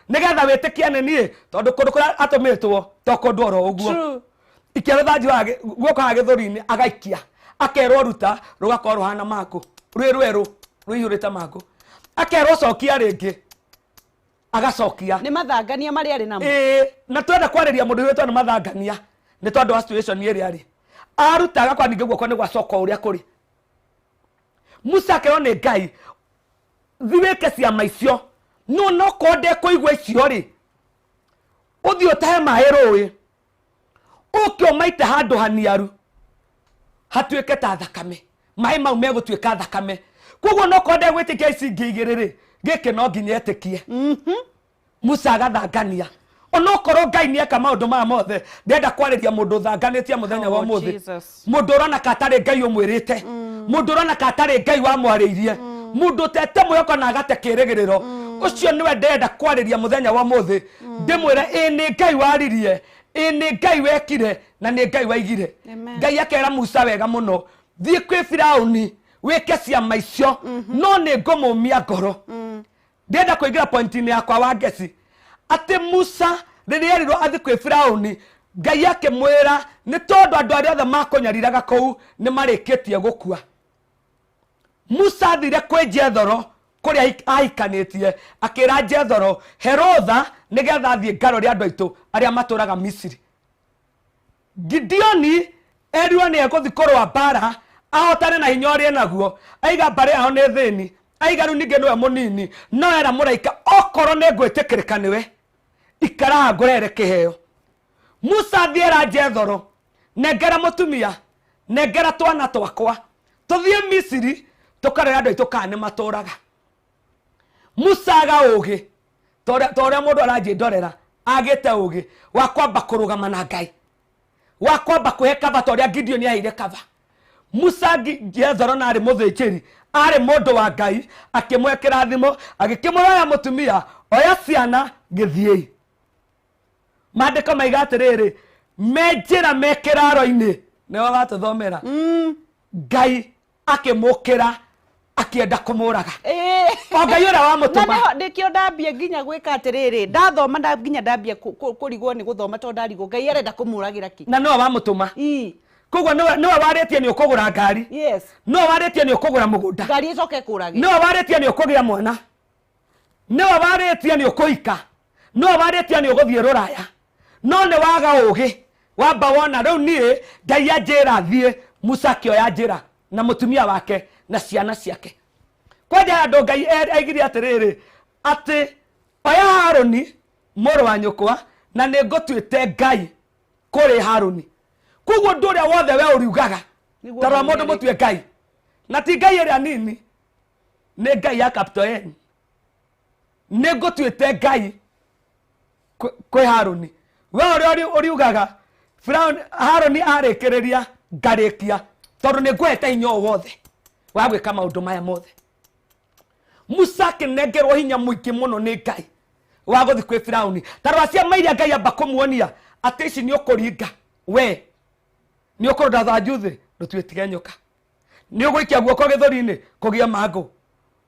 S1: nigetha witikiane nie tondu kundu kuria atumitwo to kundu oro uguo ikero thanju wage guoko ha githuri-ini agaikia akerwo ruta rugakorwo ruhana mako rweru ruyurita mako akerwo cokia ringi agacokia
S2: ni mathangania mari ari namo
S1: na twenda kwariria mundu wetwa ni mathangania ni tondu wa situation iri ari arutaga kwa ninge guoko ni gwacoka uria kuri Musa akerwo ni Ngai thiweke ciama icio no konde kuigwa icio ri uthi utahe mai rui ukio maite handu haniaru hatuike ta thakame mai mau megutuika thakame koguo no konde gwitikia ici ngigiriri giki no nginya etikie Musa agathangania ono korwo Ngai ni eka maundu ma mothe ndenda kwariria mundu thanganitie muthenya wa muthi mundu rona katari Ngai umwirite mundu rona katari Ngai wa mwariirie mundu tete mweko na agate kirigiriro ucio niwe ndenda kwariria muthenya wa muthi ndimwira ni Ngai waririe ni Ngai wekire na ni Ngai waigire Ngai akera Musa wega muno thie kwi Firauni weke ciama icio no ni ngumumia ngoro ndenda kuingira point-ini yakwa wa ngeci ati Musa riria erirwo athi kwi Firauni Ngai akimwira ni tondu andu aria othe makunyariraga kou ni marikitie gukua Musa thire kwi Jethoro kuria aikanitie akira Jethoro Herotha nigetha thie ngaro ria andu aitu aria maturaga Misiri Gideoni erirwo ni ekuthi kurwa bara ahotane na hinya uria naguo aiga bare aho ni thini aiga riu ninge niwe munini no era muraika okoro ni ngwitikirika niwe ikara ngorere kiheo Musa thiera Jethoro nengera mutumia nengera twana twakwa tuthie Misiri tukarera andu aitu kana maturaga Musa aga ugi toria mundu araji ndorera agite ugi wa kwamba kurugama na Ngai wa kwamba kuhe kava toria Gideoni aire kava Musa Jethoro na ari muthinjiri ari mundu wa Ngai akimwekera thimo agikimuraya mutumia oya ciana githiei mandiko maiga atiriri menjira mekiraro-ini niwe watuthomera Ngai akimukira akienda kumuraga o Ngai ura wa mutuma
S2: na ndikio ndambia nginya gwika atiriri ndathoma nginya ndambia kurigwo ni guthoma to ndarigo Ngai arenda kumuragira ki
S1: na no wa mutuma koguo no waritie ni ukugura ngari
S2: yes
S1: no waritie ni ukugura mugunda
S2: ngari icoke kuragi
S1: no waritie ni ukugia mwana no waritie ni ukuika no waritie ni uguthie ruraya no ne waga ugi wamba wona riu nie Ngai anjira thie Musa kioya njira na mutumia wake na ciana ciake kwaja andu Ngai aigire atiriri ati oya Haruni moro wa nyukwa na ne ngotwite Ngai kuri Haruni koguo nduria wothe we uriugaga tarwa mundu mutwe Ngai na ti Ngai ria nini ne Ngai ya Captain ne ngotwite Ngai kwi Haruni we uriugaga Firaun Haruni arekereria ngarikia tondu ne ngwete inyo wothe wa gwika maundu maya mothe Musa kinengerwo hinya muingi muno ni Ngai wa guthi kwi Firauni tarwa cia mairia Ngai amba kumuonia ati ici ni ukuringa we ni ukuruda thanju thi ndutwitige nyoka ni uguikia guoko githori-ini kugia mangu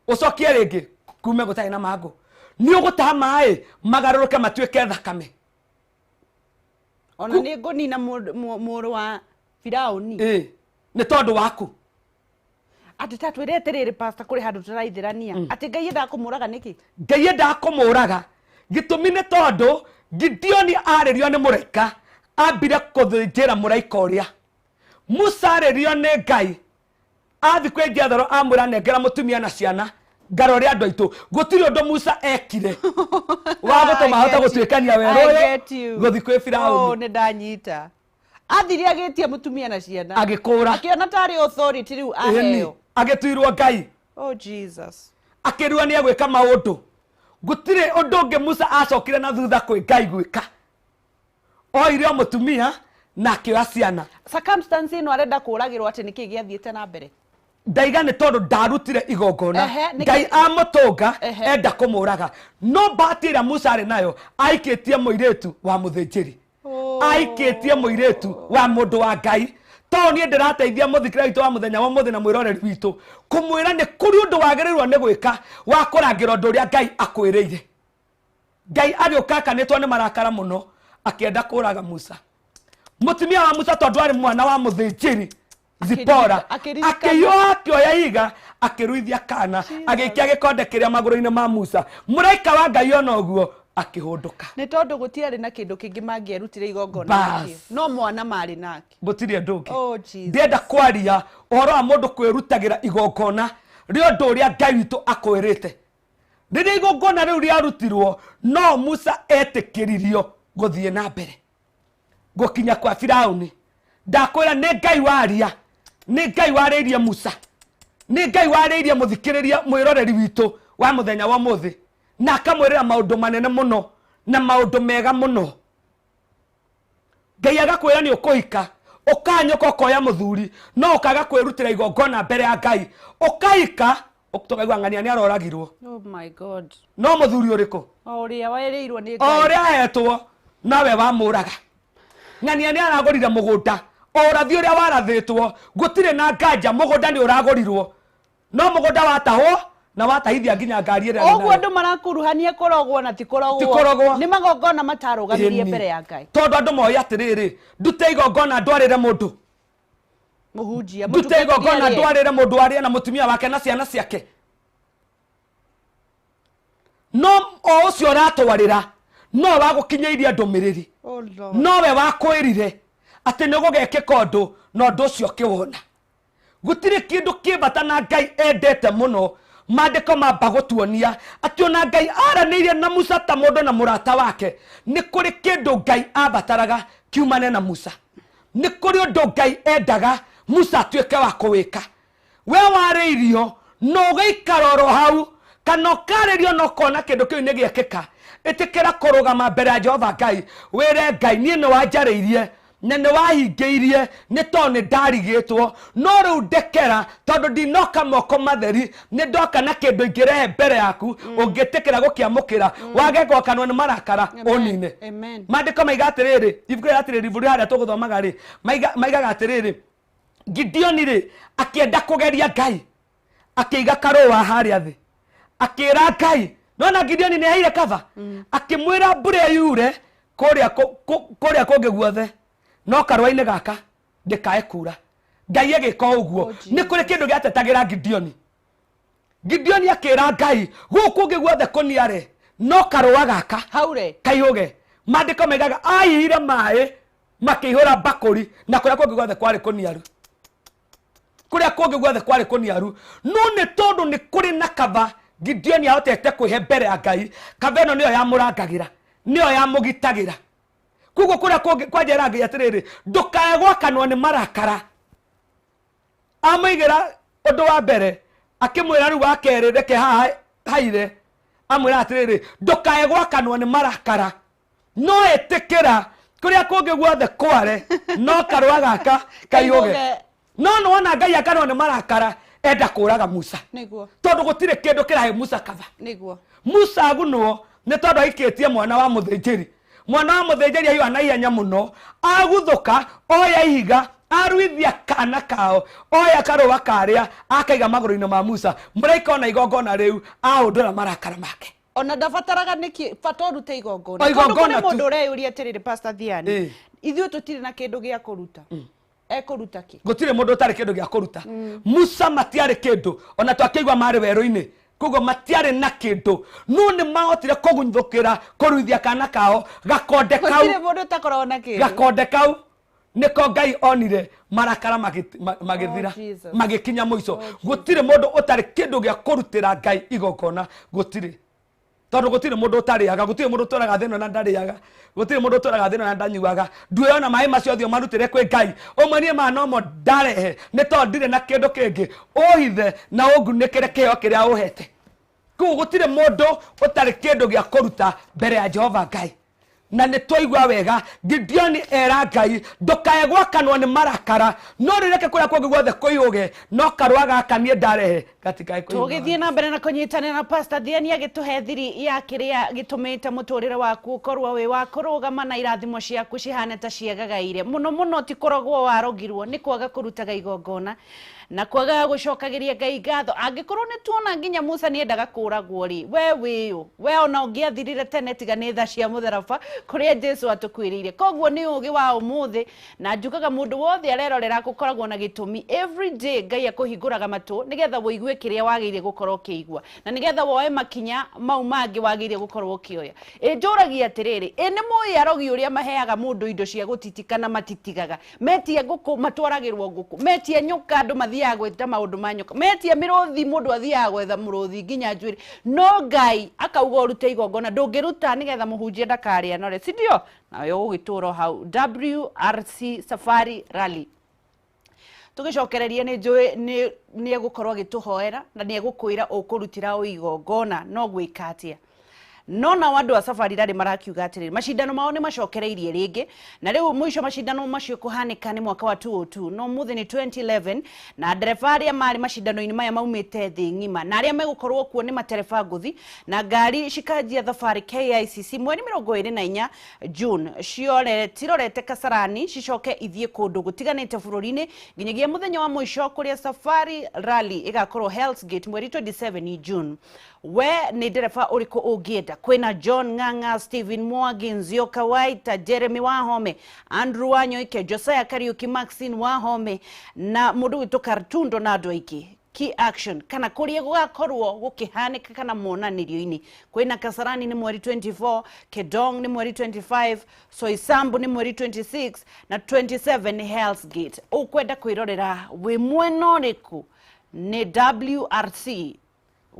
S1: ucokie ringi kume gutari na mangu ni ugutaha mai magaruruke matwike thakame
S2: ona ni ngunina muru wa Firauni
S1: ni tondu waku
S2: ati tatwire atiriri pastor kuri handu turaithirania ati Ngai enda kumuraga niki
S1: Ngai enda kumuraga gitumi ni tondu Gideoni aririo ni muraika ambire kuthinjira muraika uria Musa aririo ni Ngai athi kwendia thoro amura nengera mutumia na ciana ngaro ria andu aitu gutiri undu Musa ekire wa gutuma hota gutwikania werũ guthi kwi Firauni
S2: ni ndanyita athiri agitia mutumia na ciana
S1: agikura
S2: akiona tari authority riu aheo
S1: agituirwo Ngai
S2: oh Jesus
S1: akirua ni agwika maundu gutiri undu ungi Musa acokire na thutha kwi Ngai gwika oire mutumia na kioya ciana
S2: circumstance ino arenda kuragirwo ati niki giathiete na mbere
S1: ndaiga ni tondu ndarutire igongona Ngai amutunga enda kumuraga no batira Musa ari nayo aikitie muiretu wa muthinjiri aikitie muiretu wa mundu wa Ngai to ni ndirateithia muthikira witu wa muthenya wa muthenya mwiroreri witu kumwira ni kuri undu wagirirwo ni gwika wa kurangira undu uria Ngai akwiriire Ngai agioka nitwo ni marakara muno akienda kuraga Musa mutumia wa Musa tondu ari mwana wa muthinjiri Zipora akiyoa kioya iga akiruithia kana agikia gikonde kiria maguru-ini ma Musa muraika wa Ngai ona uguo akihunduka
S2: ni tondu gutiari na kindu kingi mangierutire igongona no mwana mari nake
S1: gutiri ndungi
S2: oh Jesus
S1: ndenda kwaria uhoro wa mundu kwirutagira igongona rio ndu uria Ngai witu akwirite riria igongona riu riarutirwo no Musa etikiririo guthie na mbere gukinya kwa Firauni ndakwira ni Ngai waria ni Ngai wariirie Musa ni Ngai wariirie muthikiriria mwiroreri witu wa muthenya wa muthi na akamwirira maundu manene muno na maundu mega muno Ngai agakwira ni ukuhika ukanyoka ukoya muthuri no ukaga kwirutira igongona mbere ya Ngai ukaika ukutogagwa ngania ni aroragirwo
S2: oh my God
S1: no muthuri uriku
S2: oria wairirwo ni Ngai
S1: oria hetwo nawe wa muraga ngania ni aragorire mugunda orathi uria warathitwo gutire na nganja mugunda ni uragorirwo no mugunda watahwo na watahithia nginya ngari ira
S2: oguo andu marakuruhania korogwo na ti korogwo ni magongona matarugamirie mbere ya Ngai
S1: tondu andu moya atiriri ndute igongona ndwarire mundu
S2: muhunjia
S1: ndute igongona ndwarire mundu aria na mutumia wake na ciana ciake no o ucio ratwarira no wagukinyairie ndumiriri no we wakwirire ati ni gugekika undu no ndu ucio kiwona gutire kindu kibata na Ngai endete muno mandiko mamba gutuonia ati ona Ngai araniire na Musa ta mundu na murata wake ni kuri kindu Ngai abataraga kiumane na Musa ni kuri undu Ngai endaga Musa atuike wa kuwika we wariirio no giikaroro hau kana karirio no kona kindu kiu ni giekika itikira kurugama mbere ya Jehova Ngai wire Ngai ni no wanjariirie na ni wahingĩirie nĩ to nĩ ndarigĩtwo no rĩu ndekera tondũ ndinoka moko matheri nĩ ndoka na kĩndũ ingĩrehe mbere yaku ũngĩtĩkĩra gũkĩamũkĩra wage gwakanwo nĩ marakara ũnine mandĩko maiga atĩrĩrĩ ibuku rĩa atĩrĩrĩ ibuku harĩa tũgũthomaga rĩ maigaga atĩrĩrĩ Gideoni rĩ akĩenda kũgeria Ngai akiiga karoa haria thi akira Ngai nona Gideon ni aire kava akimwira mbure yure kuria kungi guothe no karwa-ini gaka ndikae kura Ngai agika uguo ni kuri kindu giatetagira Gideon akira Ngai guku ngi guothe kuniare no karwa gaka
S2: haure
S1: kaihuge mandiko megaga aihire mai makihura bakuri na kuria kungi guothe kwari kuniaru kuria kungi guothe kwari kuniaru no ni tondu ni kuri na kava Gideon ahotete kwihe mbere ya Ngai kava ino niyo yamurangagira niyo yamugitagira kugo kuria kungi kwanjera Ngai atiriri ndukae gwakanwo ni marakara amaigira undu wa mbere akimwira ru wa keri reke haire amwira atiriri ndukae gwakanwo ni marakara no etikira kuria kungi guothe kware no karwa gaka kaihuge no wona Ngai akanwo ni marakara enda kuraga Musa
S2: niguo
S1: tondu gutire kindu kirahe Musa kava
S2: niguo
S1: Musa agunwo ni tondu aikitie mwana wa muthinjiri ayu anaihenya muno aguthuka oya ihiga aruithia kana kao oya karoa karia akaiga maguru-ini ma Musa muraika ona igongona riu aundura marakara make
S2: ona ndabataraga niki fatoru te igongona mundu ureyuria atiriri Pastor Thiani ithuĩ tutire na kindu gia kuruta ekuruta ki
S1: gutire mundu utari kindu gia kuruta Musa matiari kindu ona twakigwa mari weru-ini kugo matiari na kindu no ni mahotire kugunthukira kuruithia kana kao gakonde kau
S2: gutire mundu takorwo na kindu
S1: gakonde kau niko Ngai onire marakara magithira magikinya muico gutire mundu utari kindu gia kurutira Ngai igongona gutire tondu gutire mundu utariaga gutire mundu utaraga thino na ndariaga gutire mundu utaraga thino na ndanyuaga nduona mai macio thio marutire kwi Ngai umanie ma no mo ndarehe ni tondu ndire na kindu kingi uhithe na ungunikire kio kiria uhete kugo gutire mundu utari kindu gia kuruta mbere ya Jehova Ngai na ni twaigua wega Gideon era Ngai ndukae gwakanwo ni marakara no rireke kuria kungi guothe kuihuge no karwa gaka nie ndarehe gatikae kuihuga
S2: tugithie na mbere na kunyitanira na Pastor Thiani agituhe thiri ya kiria gitumite muturire waku ukorwo wi wa kurugama na irathimo ciaku cihane ta ciegagaire muno ti kurogwo warogirwo ni kwaga kurutaga igongona na kwaga gucokagiria Ngai ngatho angikorwo ni tuona nginya Musa ni endaga kuragwo ri we ona ungiathirire tene tiga ni tha cia mutharaba kuria Jesu atukwiriire koguo ni ugi wa umuthi na njukaga mundu wothe arerorera gukoragwo na gitumi every day Ngai akuhinguraga matu nigetha woigue kiria wagiire gukorwo kiigua na nigetha woe makinya mau mangi wagiire gukorwo kioya njuragia atiriri ni mui arogi uria maheaga mundu indo cia gutitikana matitigaga metie nguku matwaragirwo nguku metie nyuka andu mathiaga gweta maundu ma nyuka metie miruthi mundu athiaga gwetha muruthi nginya njwiri no Ngai akauga urute igongona ndungiruta nigetha muhunjia ndakaria nore sindio nawe ugituro hau WRC Safari Rally tugicokereria ni njui ni egukorwo agituhoera na ni egukwira ukurutira igongona no gwikatia no na wandu wa Safari Rally marakiuga atiriri mashindano mao ni macokereirie ringi na riu mwisho mashindano macio kuhanika ni mwaka wa 2002 no muthi ni 2011 na ndereba aria mari mashindano-ini maya maumite thi ng'ima na aria megukorwo kuo ni matereba nguthi na ngari cikanjia thabari KICC mweri 24 June tirorete Kasarani cicoke ithie kundu gutiganite bururi-ini nginyagia muthenya wa mwisho kuria Safari Rally igakorwo Hell's Gate mweri 27 June we ni ndereba uriku ungienda kwina John Ng'ang'a, Stephen Mwangi, Nzioka Waita, Jeremy Wahome, Andrew Wanyoike, Josiah Kariuki, Maxine Wahome na mundu witu Kartundo na andu aingi key action kana kuria gugakorwo gukihanika kana monanirio-ini kwina Kasarani ni mweri 24, Kedong ni mweri 25, Soisambu ni mweri 26 na 27 ni Hell's Gate ukwenda kwirorera wi mwena uriku ni WRC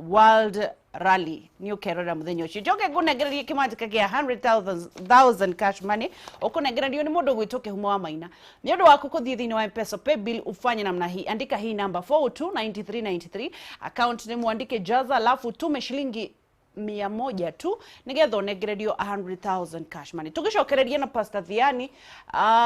S2: World Rally ni ukerora muthenya ucio njoke ngunegererie kimanjika kia 100,000 cash money ukunegererio ni mundu gwitu Kihumo wa Maina ni undu waku kuthie thini wa M-Pesa pay bill ufanye namna hii andika hii namba 429393 account ni muandike jaza alafu tume shilingi 100 tu nigetha unegererio 100,000 cash money tugicokereria na Pastor Thiani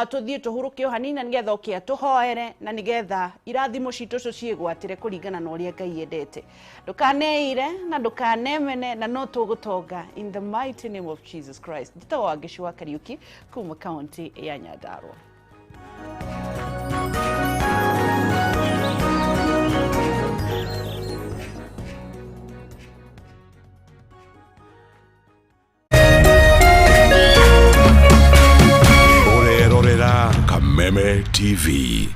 S2: tuthie tuhurukio hanini nigetha ukia tuhoere na nigetha irathimo citu cio ciigwatire kuringana na uria Ngai endete ndukaneire na ndukanemene na no tugutonga in the mighty name of Jesus Christ nditawa Gicua Kariuki kuma county ya Nyandarua.
S4: TV.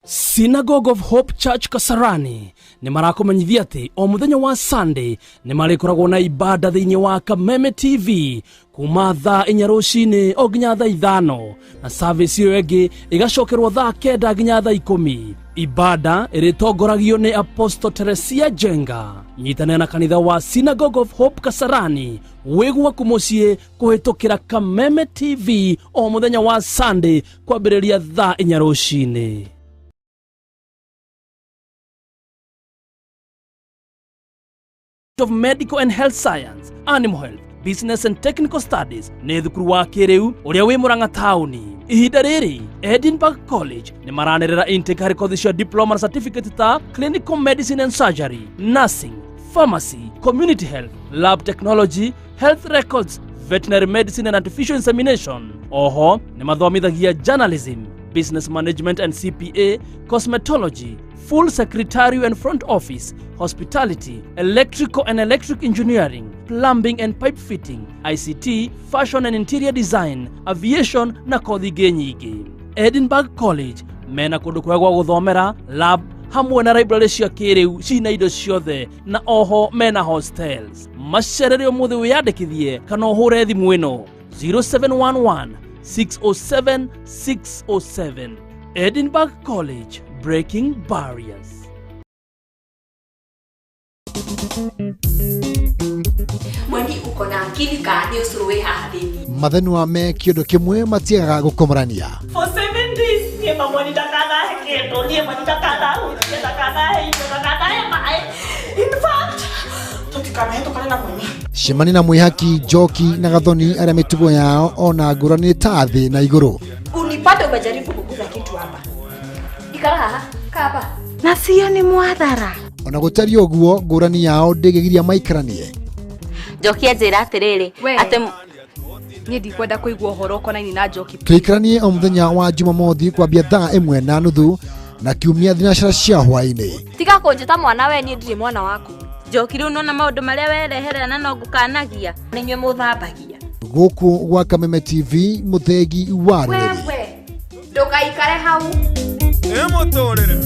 S5: Synagogue of Hope Church Kasarani ni marakomenyithia ati o muthenya wa Sunday ni marikoragwo na ibada thiini wa Kameme TV kuma thaa 4 rucini o nginya thaa 5 na service iyo ingi igacokerwo thaa 9 nginya thaa 10. Ibada iritongoragio ni Apostle Teresia Jenga. Nyitana na kanitha wa Synagogue of Hope Kasarani wigwa kumucie kuhitukira Kameme TV o muthenya wa Sunday kwambiriria thaa 4 rucini. Of Medical and Health Science, Animal Health, Business and Technical Studies ni thukuru wa kiriu uria wi Murang'a tauni. Ihinda riri Edinburgh College ni maranerera intake hari kothi cia diploma na certificate ta Clinical Medicine and Surgery, Nursing, Pharmacy, Community Health, Lab Technology, Health Records, Veterinary Medicine and Artificial Insemination. Oho ni mathomithagia Journalism, Business Management and CPA, Cosmetology, Full Secretarial and Front Office, Hospitality, Electrical and Electric Engineering, Plumbing and Pipe Fitting, ICT, Fashion and Interior Design, Aviation na kothi ingĩ nyingĩ. Edinburgh College mena kũndũ kwega gwa gũthomera, lab hamwe na library cia kĩrĩu cina indo ciothe na oho mena hostels. Macerere ũmũthĩ wĩyandĩkithie kana ũhũre thimũ ĩno 0711 607 607. Edinburgh College, breaking barriers.
S6: Mwani uko na akili ka ni usuruwe hathini.
S7: Mathenua me kĩndũ kĩmwe matiagaga gũkomorania.
S6: For 7 days ni mamoni takana kendo ni mamoni takana in fact tutikamendo kana na mwenye.
S7: Shemani na Mwihaki, Njoki na Gathoni arĩa mĩtugo yao ona ngũrani ta thĩ na igũrũ.
S6: Unipata umejaribu kuguza kitu hapa. Ikara haha kaba.
S8: Na sio ni mwathara.
S7: Ona gũtari ũguo ngũrani yao ndĩgĩgiria maikaranie.
S8: Njoki anjĩra atĩrĩrĩ atĩ niĩ ndikwenda kũigua ũhoro ũkonainie na Njoki.
S7: Tũikaranie o mũthenya wa Jumamothi kwambia thaa 1:30 na kiumia thinacara cia hwaĩ-inĩ.
S8: Tiga kũnjĩta mwana we niĩ ndirĩ mwana waku. Njoki rĩu nona maũndũ marĩa werehere na no ngũkanagia nĩ inyuĩ mũthambagia.
S7: Gũkũ gwa Kameme TV mũthegi wa rũrĩrĩ.
S6: Wewe ndũgaikare hau.
S9: Mũtũrĩre.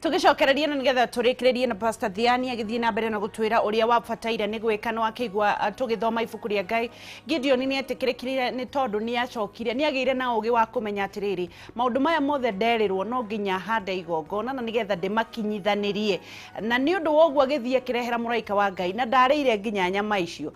S2: tugicokereria na nigetha turikirerie na Pastor Thiani agithie na mbere na gutwira uria wabataire ni gwika no akigwa tugithoma ibuku ria Ngai. Gideon ni etikirikire ni tondu ni acokire ni agire na ugi wa kumenya atiriri maundu maya mothe nderirwo no nginya hande igongona na nigetha ndimakinyithanirie na ni undu wogu agithie kirehera muraika wa Ngai na ndarĩire nginya nyama icio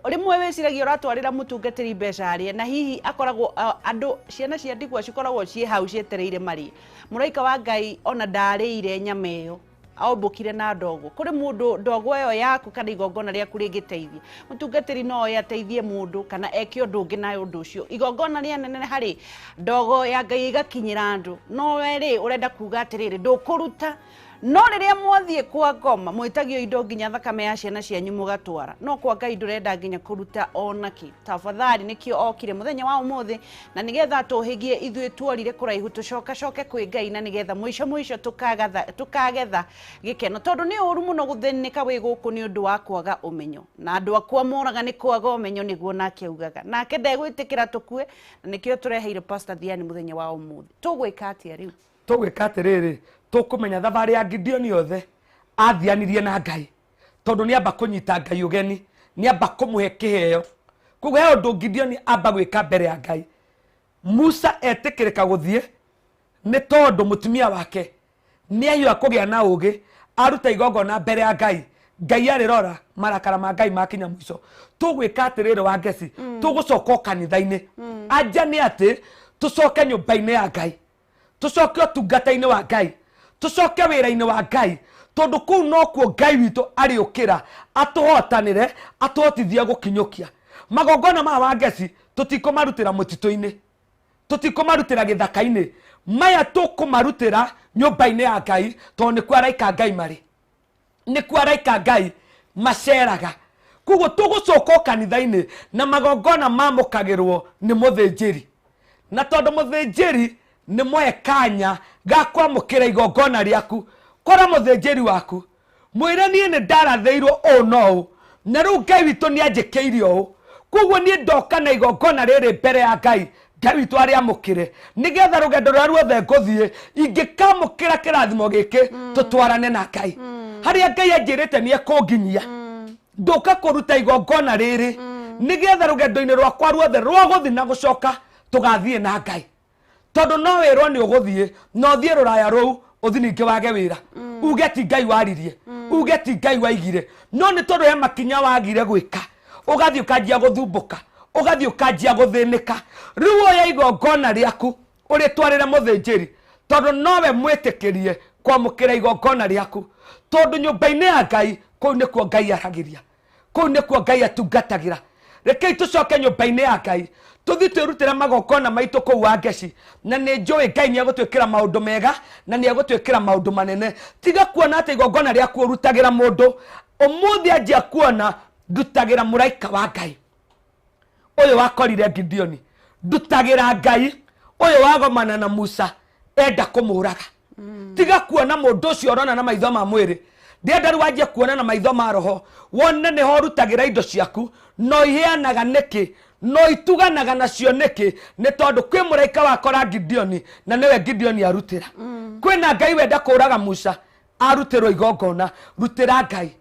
S2: rimwe wiciragia uratwarira mutungatiri mbeca arie na hihi akoragwo andu ciana cia ndigwa cikoragwo cie hau cietereire mari muraika wa Ngai ona ndarĩire nyama iyo aombukire na ndogo kuri mundu ndogo iyo yaku kana igongona ria kuri giteithia mutungatiri no yateithie mundu kana eke undu ungi na undu ucio igongona ria nene hari ndogo ya Ngai igakinyira andu no weri urenda kuga atiriri ndukuruta no riria mwathie kwa ngoma mwitagio indo nginya thakame ya ciana cianyu mugatwara no kwa Ngai ndurenda nginya kuruta onaki tafadhali nikio okire muthenya wa umuthi na nigetha tuhigie ithuĩ tworire kuraihu tucoke kwi Ngai na nigetha mwisho tukagetha gikeno tondu ni uru muno guthenika wi guku ni undu wa kwaga umenyo na andu akwa moraga ni kwaga umenyo niguo nake ugaga nake ndegwitikira tukue na nikio tureheire Pastor Thiani muthenya wa umuthi tugwika atia riu
S1: tugwika atiriri tukumenya thabari ya Gideon yothe athianirie na Ngai tondu ni amba kunyita Ngai ugeni ni amba kumuhe kiheo kugo he undu Gideon amba gwika mbere ya Ngai Musa etikirika guthie ni tondu mutumia wake ni ayo akugia na ugi aruta igongona mbere ya Ngai Ngai arirora marakara ma Ngai makinya mwico tugwika atiriri wa ngeci tugucoka kanitha-ini anja ni ati tucoke nyumba-ini ya Ngai tucoke utungata-ini wa Ngai tucoke wira-ini wa Ngai tondu kuu no kuo Ngai witu ariukira atuhotanire atuhotithia gukinyukia magongona ma wangeci tutikumarutira mutito-ini tutikumarutira githaka-ini maya tukumarutira nyumba-ini ya Ngai tondu ni kwaraika Ngai mari ni kwaraika Ngai maceraga kugo tugucoka kanitha-ini na magongona mamukagirwo ni muthinjiri na tondu muthinjiri ni moe kanya gakwamukira igongona riaku kora muthinjiri waku mwire nie ni ndarathiirwo no na riu Ngai witu ni anjikiire o kugo nie ndoka na igongona riri mbere ya Ngai Ngai witu ari amukire nigetha rugendo rwa ruothe nguthie ingikamukira kirathimo giki tutwarane na Ngai haria Ngai anjirite ni ekunginyia ndoka kuruta igongona riri nigetha rugendo-ini rwakwa ruothe rwa guthi na gucoka tugathie na Ngai tondu no wirwo ni uguthie no thie ruraya ruu uthi ningi wage wira uge ti Ngai waririe uge ti Ngai waigire no ni tondu he makinya wagire gwika ugathie ukanjia guthumbuka ugathie ukanjia guthinika riu oya igongona riaku uritwarire muthinjiri tondu nowe mwitikirie kwamukira igongona riaku tondu nyumba-ini ya Ngai kuu nikuo Ngai aragiria kuu nikuo Ngai atungatagira rekei tucoke nyumba-ini ya Ngai tuthi twirutire magongona maitu kuu wangeci na ni njui Ngai ni agutwikira maundu mega na ni agutwikira maundu manene tiga kuona ati igongona riaku urutagira mundu umuthi anjia kuona ndutagira muraika wa Ngai uyu wakorire Gideoni ndutagira Ngai uyu wagomana na Musa enda kumuraga tiga kuona mundu ucio urona na maitho ma mwiri ndenda riu wanjie kuona na maitho ma roho wone ni ho rutagira indo ciaku no iheanaga niki no ituganaga nacio niki ni tondu kwi muraika wakora Gideoni na niwe Gideoni arutira kwina Ngai wenda kuraga Musa arutirwo igongona rutira Ngai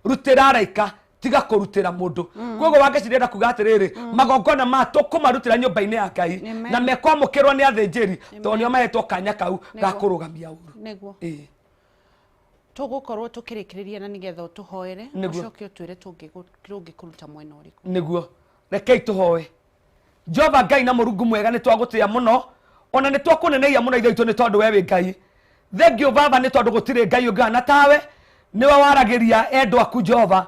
S1: rutira araika tiga kurutira mundu kogo wake cirenda kuga atiriri magongona ma tukumarutira nyumba-ini ya Ngai na mekwamukirwo ni athinjiri tondu nio mahetwo kanya kau ga kurugamia uru
S2: niguo tugukorwo tukirikiriria na nigetha utuhoere ucoke utwire tungikuruta mwena uriku
S1: niguo rekei tuhoe Jehova Ngai na Murungu mwega ni twagutia muno ona ni twakuneneia muno ithu ni tondu we wi Ngai thengio baba ni tondu gutire Ngai ungana tawe niwe waragiria endwa ku Jehova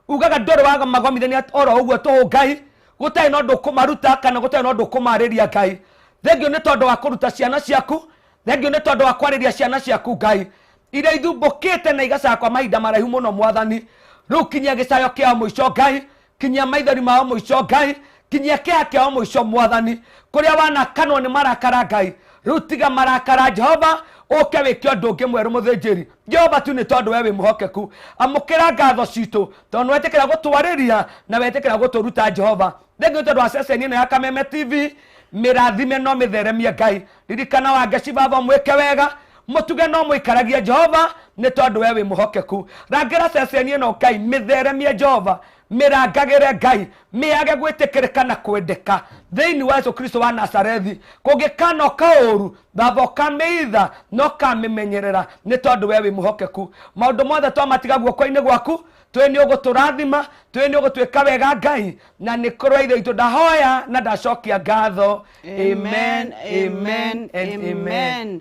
S1: ugaga ndoro waga magomithania oro uguo tu Ngai gutai no ndukumaruta kana gutai no ndukumariria Ngai thengio ni tondu wa kuruta ciana ciaku thengio ni tondu wa kwariria ciana ciaku Ngai ira ithumbukite na igacakwa mahinda maraihu muno mwathani riu kinyia gicayo kia muico Ngai kinyia maithori mao muico Ngai kinyia kia kia muico mwathani kuria wana kanwo ni marakara Ngai riu tiga marakara Jehova uke wikio ndungi mweru muthinjiri Jehova tu ni tondu we wi muhokeku amukira ngatho citu tondu wetikira gutwariria na wetikira guturuta Jehova thengio tondu wa ceceni ino ya Kameme TV mirathime no mitheremie Ngai ririkana wangeci baba mwike wega mutuge no muikaragia Jehova ni tondu we wi muhokeku rangira ceceni ino Ngai mitheremie Jehova mirangagire Ngai miage gwitikirika na kwendeka thiini wa Yesu Kristo wa Nazarethi kungikana kauru baba kameitha no kamimenyerera ni tondu we wi muhokeku maundu mothe twamatiga guoko-ini gwaku twi ni uguturathima twi ni ugutwika wega Ngai na ni kurwa ithe itu ndahoya na ndacokia ngatho amen amen and amen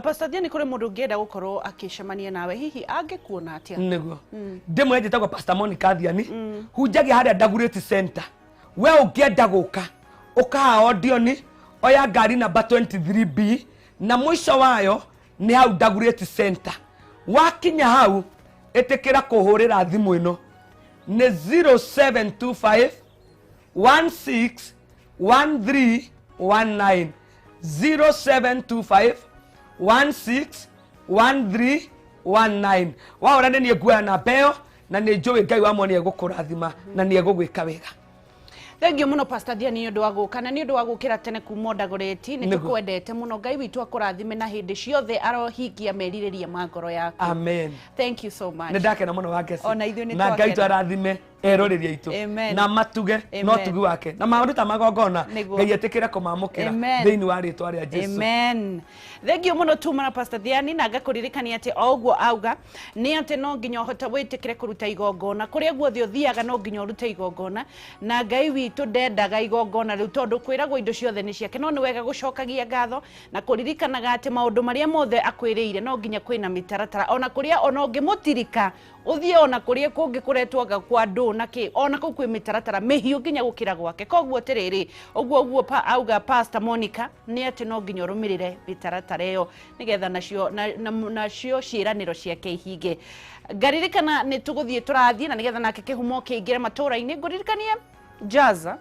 S2: Pastor Diani kure mundu ngenda gukorwo akicemania nawe hihi angikuona atia
S1: niguo ndimwe njitagwo Pastor Monica Diani hunjagia haria Dagoretti Center we ungienda guka ukaha audioni oya ngari namba 23B na mwisho wayo ni hau Dagoretti Center wakinya hau etekera kuhurira thimu ino ni 0725 161319 0725 161319 waora ni nguya na beo na ni njui Ngai wa moni egukurathima na ni egugwika wega
S2: thengio muno Pastor Diani ndu wa guka na ni ndu wa gukira tene kuma Dagoretti ni tukwendete muno Ngai witu akurathime na hindi ciothe arohingia meririria ma ngoro yaku
S1: amen
S2: thank you so much
S1: ni ndakena muno wangeci
S2: ona ithuĩ nĩ
S1: na Ngai twarathime eroreri aitu na matuge no tugi wake na maundu ta magongona ngai etikira kumamukira thiini wa ritwa ria Jesu.
S2: Amen. Thengio muno tumana Pastor Thiani na ngakuririkania ati ogwo auga ni ati no nginya hota witikire kuruta igongona kuria guothe uthiaga no nginya uruta igongona na ngai witu ndendaga igongona riu tondu kwiragwo indo ciothe ni ciake no ni wega gucokagia ngatho na kuririkanaga ati maundu maria mothe akwiriire no nginya kwina mitaratara ona kuria ona ungimutirika uthie ona kuria kungi kuretwaga kwa ndu na ki ona kuu kwi mitaratara mihiu nginya gukira gwake koguo tiriri ogwo auga Pastor Monica ni ati no nginya rumirire mitaratara iyo nigetha nacio ciiraniro ciake ihinge. Ngaririkana ni tuguthie turathie na nigetha nake kihumo kiingire matura-ini nguririkanie Jaza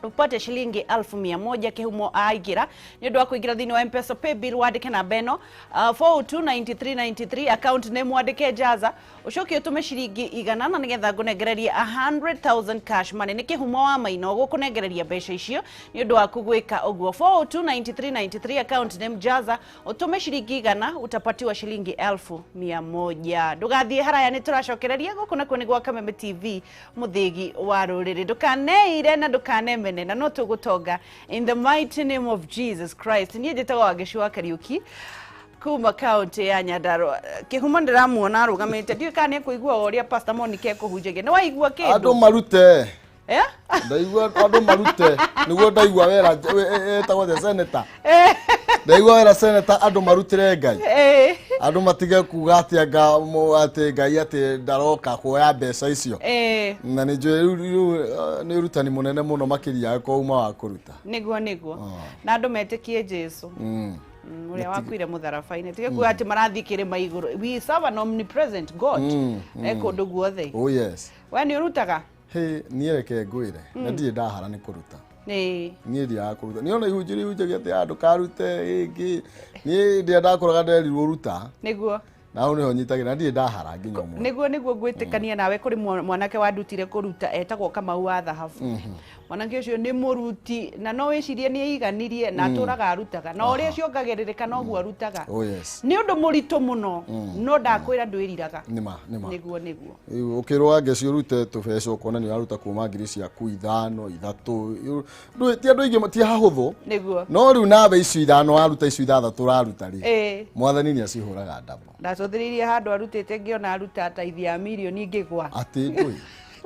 S2: upate shilingi 1100 kihumo aigira ni undu wa kuingira thini wa M-Pesa paybill wandike na beno 429393 account name wandike Jaza ucoke utume shilingi igana na nigetha ngunegereria 100,000 cash money ni kihumo wa maino gukunegereria mbeca icio ni undu wa kugwika ogwo 429393 account name Jaza utume shilingi igana utapatiwa shilingi 1100. Ndugathie haraya ni turacokereria gukuna kuni gwa Kameme TV muthigi wa ruriri ndukaneire na ndukaneme na no tugutonga in the mighty name of Jesus Christ. Ni njetaga Wageshua Kariuki kuma county ya Nyandarua kihuma ndiramuona arugamite ndiyo kane kuigua uria Pastor Monica kuhunjagia ni waigua kindu
S4: andu marute ndaigua andu marute niguo ndaigua wera etagwo the senator ndaigua wera senator andu marutire ngai andu matige kuga ati ati ngai ati ndaroka kuoya mbeca icio na ni ni rutani munene muno makiria ko uma wa kuruta niguo na andu metikie Jesu uria wakwire mutharafa-ini tige kuga ati marathikire maiguru we serve an omnipresent God kundu guothe. Oh yes, we ni urutaga niereke ngwire na ndie ndahara ni kuruta ni ndia kuruta ni ona ihunjiri ati andu karute ingi ni ndia ndakoraga nderirwo ruta niguo na ni ho nyitagira ndie ndahara nginya mu niguo ngwitikania nawe kuri mwanake wandutire kuruta etagwo Kamau wa Thahabu mwanake ucio ni muruti na no wicirie ni iganirie na aturaga arutaga na uria ciongagiririka no guo arutaga. Oh yes, ni undu murito muno no ndakwira ndwiriraga nima niguo ukirwa ngeci urute tubeca ukona ni aruta kuma ngiri ciaku 5 3 ndu ti andu ingi mati hahuthu niguo no riu nawe icio 5 aruta icio 3 raruta ri mwathani ni acihuraga ndabo ndacothiririe handu arutite ngiona aruta taithia milioni ngigwa ati ndui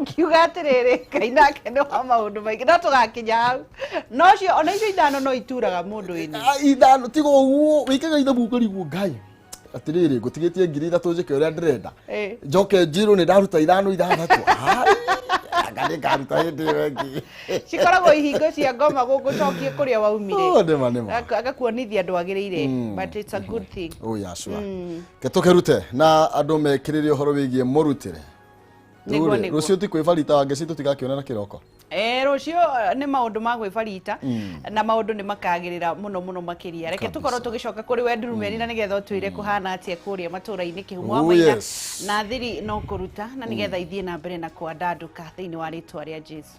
S4: kiuga atiriri kainake no maundu maingi no tugakinya hau no cio ona icio 5 no ituraga mundu ini 5 tigo uguo wikaga ithabu kuriguo ngai atiriri ngutigitie ngiri 3 njike uria ndirenda njoke njiro ni ndaruta 5 ngari karuta hindi wengi cikoragwo ihingo cia ngoma gugucokie kuria waumire agakuonithia andu agirire but it's a good thing. Oh yeah, sure. Ketukerute na andu mekiririe uhoro wigie murutire rucio ti kwibarita wangeci tutigakiona na kiroko rucio ni maundu ma gwibarita na maundu ni makagirira muno makiria reke tukorwo tugicoka kuri we Ndurumeni na nigetha twire kuhana atia kuria matura-ini kihumo maina na thiri no kuruta na nigetha ithie na mbere na kwandanduka thiini wa ritwa ria Jesu.